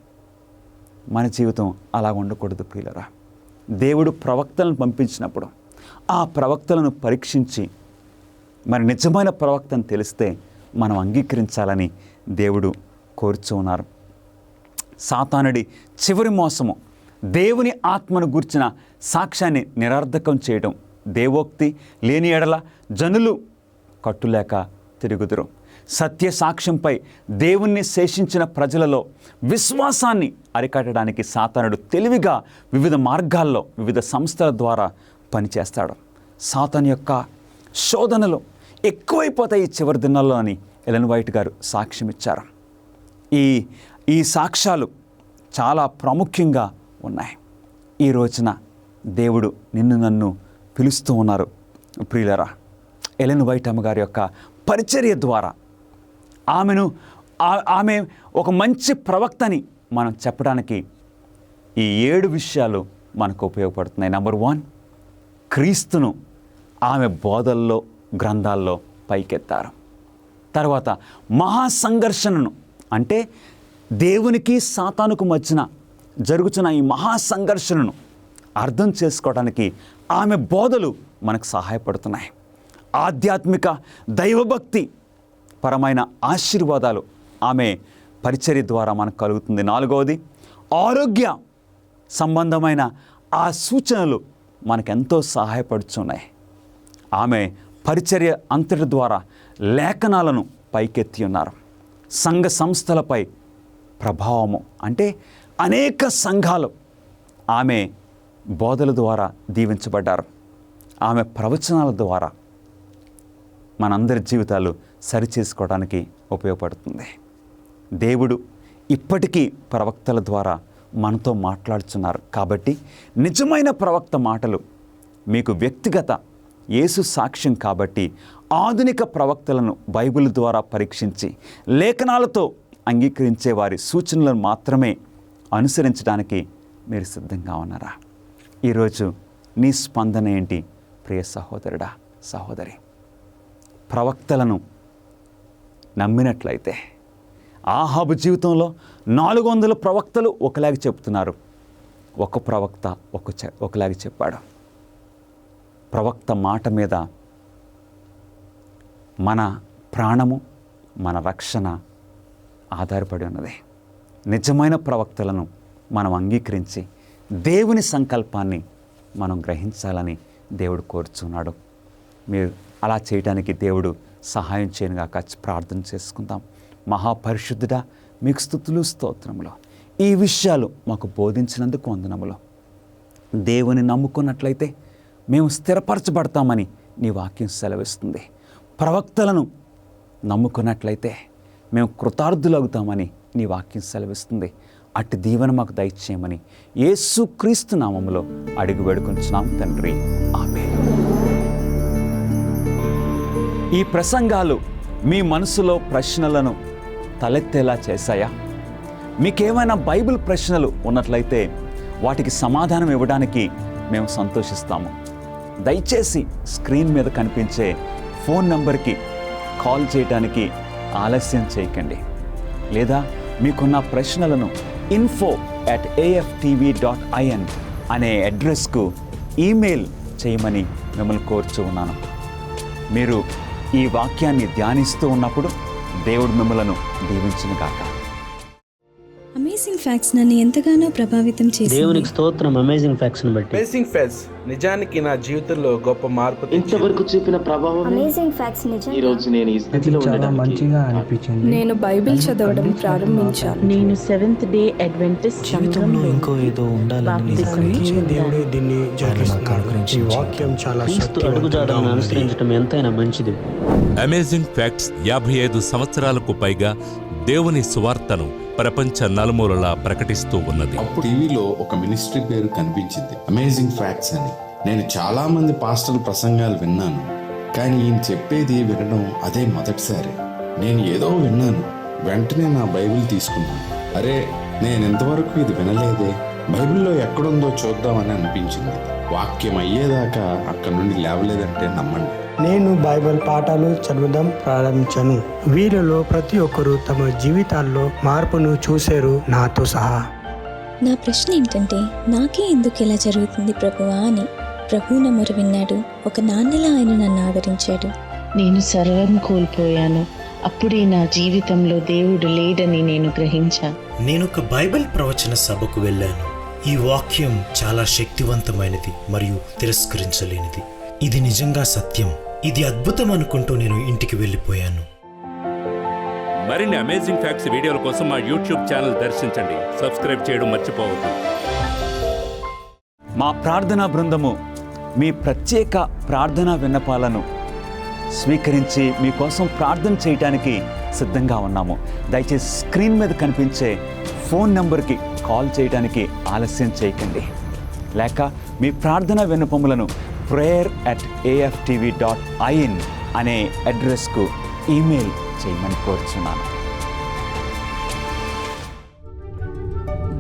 మన జీవితం అలా ఉండకూడదు ప్రియులరా. దేవుడు ప్రవక్తలను పంపించినప్పుడు ఆ ప్రవక్తలను పరీక్షించి మరి నిజమైన ప్రవక్తను తెలిస్తే మనం అంగీకరించాలని దేవుడు కోరుచూ ఉన్నారు. సాతానుడి చివరి మోసము దేవుని ఆత్మను గూర్చిన సాక్ష్యాన్ని నిరర్ధకం చేయడం. దేవోక్తి లేని ఎడల జనులు కట్టులేక తిరుగుదురు. సత్య సాక్ష్యంపై దేవుణ్ణి శేషించిన ప్రజలలో విశ్వాసాన్ని అరికట్టడానికి సాతానుడు తెలివిగా వివిధ మార్గాల్లో వివిధ సంస్థల ద్వారా పనిచేస్తాడు. సాతాను యొక్క శోధనలు ఎక్కువైపోతాయి ఈ చివరి దినాల్లో అని ఎలెన్ వైట్ గారు సాక్ష్యం ఇచ్చారు. ఈ సాక్ష్యాలు చాలా ప్రాముఖ్యంగా ఉన్నాయి. ఈ రోజున దేవుడు నిన్ను నన్ను పిలుస్తూ ఉన్నారు ప్రియులరా. ఎలెన్ వైట్ అమ్మ గారి యొక్క పరిచర్య ద్వారా ఆమె ఒక మంచి ప్రవక్తని మనం చెప్పడానికి ఈ 7 విషయాలు మనకు ఉపయోగపడుతున్నాయి. నంబర్ 1, క్రీస్తును ఆమె బోధల్లో, గ్రంథాల్లో పైకెత్తారు. తర్వాత మహాసంఘర్షణను, అంటే దేవునికి సాతానుకు మధ్యన జరుగుతున్న ఈ మహాసంఘర్షణను అర్థం చేసుకోవడానికి ఆమె బోధలు మనకు సహాయపడుతున్నాయి. ఆధ్యాత్మిక దైవభక్తి పరమైన ఆశీర్వాదాలు ఆమె పరిచర్య ద్వారా మనకు కలుగుతుంది. 4వది, ఆరోగ్య సంబంధమైన ఆ సూచనలు మనకెంతో సహాయపడుతున్నాయి. ఆమె పరిచర్య అంతటి ద్వారా లేఖనాలను పైకెత్తి ఉన్నారు. సంఘ సంస్థలపై ప్రభావము, అంటే అనేక సంఘాలు ఆమె బోధల ద్వారా దీవించబడ్డారు. ఆమె ప్రవచనాల ద్వారా మనందరి జీవితాలు సరిచేసుకోవడానికి ఉపయోగపడుతుంది. దేవుడు ఇప్పటికీ ప్రవక్తల ద్వారా మనతో మాట్లాడుతున్నారు. కాబట్టి నిజమైన ప్రవక్త మాటలు మీకు వ్యక్తిగత యేసు సాక్ష్యం కాబట్టి ఆధునిక ప్రవక్తలను బైబిల్ ద్వారా పరీక్షించి లేఖనాలతో అంగీకరించే వారి సూచనలను మాత్రమే అనుసరించడానికి మీరు సిద్ధంగా ఉన్నారా? ఈరోజు నీ స్పందన ఏంటి ప్రియ సహోదరుడా, సహోదరి? ప్రవక్తలను నమ్మినట్లయితే ఆహాబు జీవితంలో 400 ప్రవక్తలు ఒకలాగా చెప్తున్నారు. ఒక ప్రవక్త ఒకలాగా చెప్పాడు. ప్రవక్త మాట మీద మన ప్రాణము, మన రక్షణ ఆధారపడి ఉన్నది. నిజమైన ప్రవక్తలను మనం అంగీకరించి దేవుని సంకల్పాన్ని మనం గ్రహించాలని దేవుడు కోరుచున్నాడు. మీరు అలా చేయడానికి దేవుడు సహాయం చేయనుగాక. ప్రార్థన చేసుకుందాం. మహాపరిశుద్ధుడా, మీకు స్తుతులు స్తోత్రములు. ఈ విషయాలు మాకు బోధించినందుకు వందనములు. దేవుని నమ్ముకున్నట్లయితే మేము స్థిరపరచబడతామని నీ వాక్యం సెలవిస్తుంది. ప్రవక్తలను నమ్ముకున్నట్లయితే మేము కృతార్థులవుతామని నీ వాక్యం సెలవిస్తుంది. అట్టి దీవెన మాకు దయచేయమని యేసుక్రీస్తు నామములో అడిగి వేడుకొంచున్నాం తండ్రి, ఆమేన్. ఈ ప్రసంగాలు మీ మనసులో ప్రశ్నలను తలెత్తేలా చేశాయా? మీకేమైనా బైబిల్ ప్రశ్నలు ఉన్నట్లయితే వాటికి సమాధానం ఇవ్వడానికి మేము సంతోషిస్తాము. దయచేసి స్క్రీన్ మీద కనిపించే ఫోన్ నంబర్కి కాల్ చేయడానికి ఆలస్యం చేయకండి. లేదా మీకున్న ప్రశ్నలను info@aftv.in అనే అడ్రస్కు ఈమెయిల్ చేయమని మిమ్మల్ని కోరుచూ ఉన్నాను. మీరు ఈ వాక్యాన్ని ధ్యానిస్తూ ఉన్నప్పుడు దేవుడు మిమ్మలను దీవించునుగాక. అమేజింగ్ ఫ్యాక్ట్స్ నన్ను ఎంతగానో ప్రభావితం చేసింది. దేవునికి స్తోత్రం. అమేజింగ్ ఫ్యాక్ట్స్ బట్టి అమేజింగ్ ఫ్యాక్ట్స్ నిజానికి నా జీవితంలో గొప్ప మార్పు ఇంతవరకు చూపిన ప్రభావం అమేజింగ్ ఫ్యాక్ట్స్ నిజం. ఈ రోజు నేను ఈ స్థితిలో ఉండడానికి మంచిగా అనిపించింది. నేను బైబిల్ చదవడం ప్రారంభించాను. నేను సెవెంత్ డే అడ్వెంటిస్ట్ జీవితంలో ఇంకో ఏదో ఉండాలని దేవుడే దీన్ని జరిగిస్తున్నాడు. ఈ వాక్యం చాలా క్రీస్తు అడుగుజాడలను అనుసరించడం ఎంతైనా మంచిది. అమేజింగ్ ఫ్యాక్ట్స్ 55 సంవత్సరాలకు పైగా దేవుని సువార్తను ప్రపంచ నలుమూలలా ప్రకటిస్తూ ఉన్నది. అప్పుడు టీవీలో ఒక మినిస్ట్రీ పేరు కనిపించింది, అమేజింగ్ ఫ్యాక్ట్స్ అని. నేను చాలా మంది పాస్టర్ల ప్రసంగాలు విన్నాను, కానీ ఈయన చెప్పేది వినడం అదే మొదటిసారి. నేను ఏదో విన్నాను, వెంటనే నా బైబిల్ తీసుకున్నాను. అరే, నేను ఇంతవరకు ఇది వినలేదే, బైబిల్లో ఎక్కడుందో చూద్దామని అనిపించింది. వాక్యం అయ్యేదాకా అక్కడి నుండి లేవలేదంటే నమ్మండి. నేను బైబిల్ పాఠాలు చదవడం ప్రారంభించాను. వీరిలో ప్రతి ఒక్కరూ తమ జీవితాల్లో మార్పును చూశారు, నాతో సహా. నా ప్రశ్న ఏంటంటే, నాకే ఎందుకు ఇలా జరుగుతుంది ప్రభువా అని. ప్రభు నా మొర విన్నాడు. ఒక నాన్నలా ఆయన నన్ను ఆదరించాడు. నేను సర్వం కోల్పోయాను. అప్పుడే నా జీవితంలో దేవుడు లేడని నేను గ్రహించా. నేను ఒక బైబిల్ ప్రవచన సభకు వెళ్ళాను. ఈ వాక్యం చాలా శక్తివంతమైనది మరియు తిరస్కరించలేనిది. ఇది నిజంగా సత్యం, ఇది అద్భుతం అనుకుంటూ నేను ఇంటికి వెళ్ళిపోయాను. మరిన్ని అమేజింగ్ ఫ్యాక్ట్స్ వీడియోల కోసం మా యూట్యూబ్ ఛానల్ దర్శించండి. సబ్స్క్రైబ్ చేయడం మర్చిపోవద్దు. మా ప్రార్థనా బృందము మీ ప్రత్యేక ప్రార్థనా విన్నపాలను స్వీకరించి మీకోసం ప్రార్థన చేయడానికి సిద్ధంగా ఉన్నాము. దయచేసి స్క్రీన్ మీద కనిపించే ఫోన్ నంబర్కి కాల్ చేయడానికి ఆలస్యం చేయకండి. లేక మీ ప్రార్థనా విన్నపములను prayer@aftv.in అనే అడ్రస్కు ఈమెయిల్ చేయమని కోరుచున్నాను.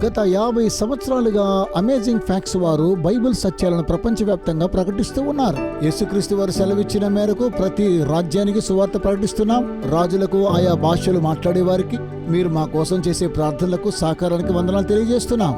గత 50 సంవత్సరాలుగా అమేజింగ్ ఫ్యాక్ట్స్ వారు బైబిల్ సత్యాలను ప్రపంచవ్యాప్తంగా ప్రకటిస్తూ ఉన్నారు. యేసుక్రీస్తు వారు సెలవిచ్చిన మేరకు ప్రతి రాజ్యానికి సువార్త ప్రకటిస్తున్నాం. రాజులకు, ఆయా భాషలు మాట్లాడే వారికి, మీరు మా కోసం చేసే ప్రార్థనలకు సహకారానికి వందనాలు తెలియజేస్తున్నాం.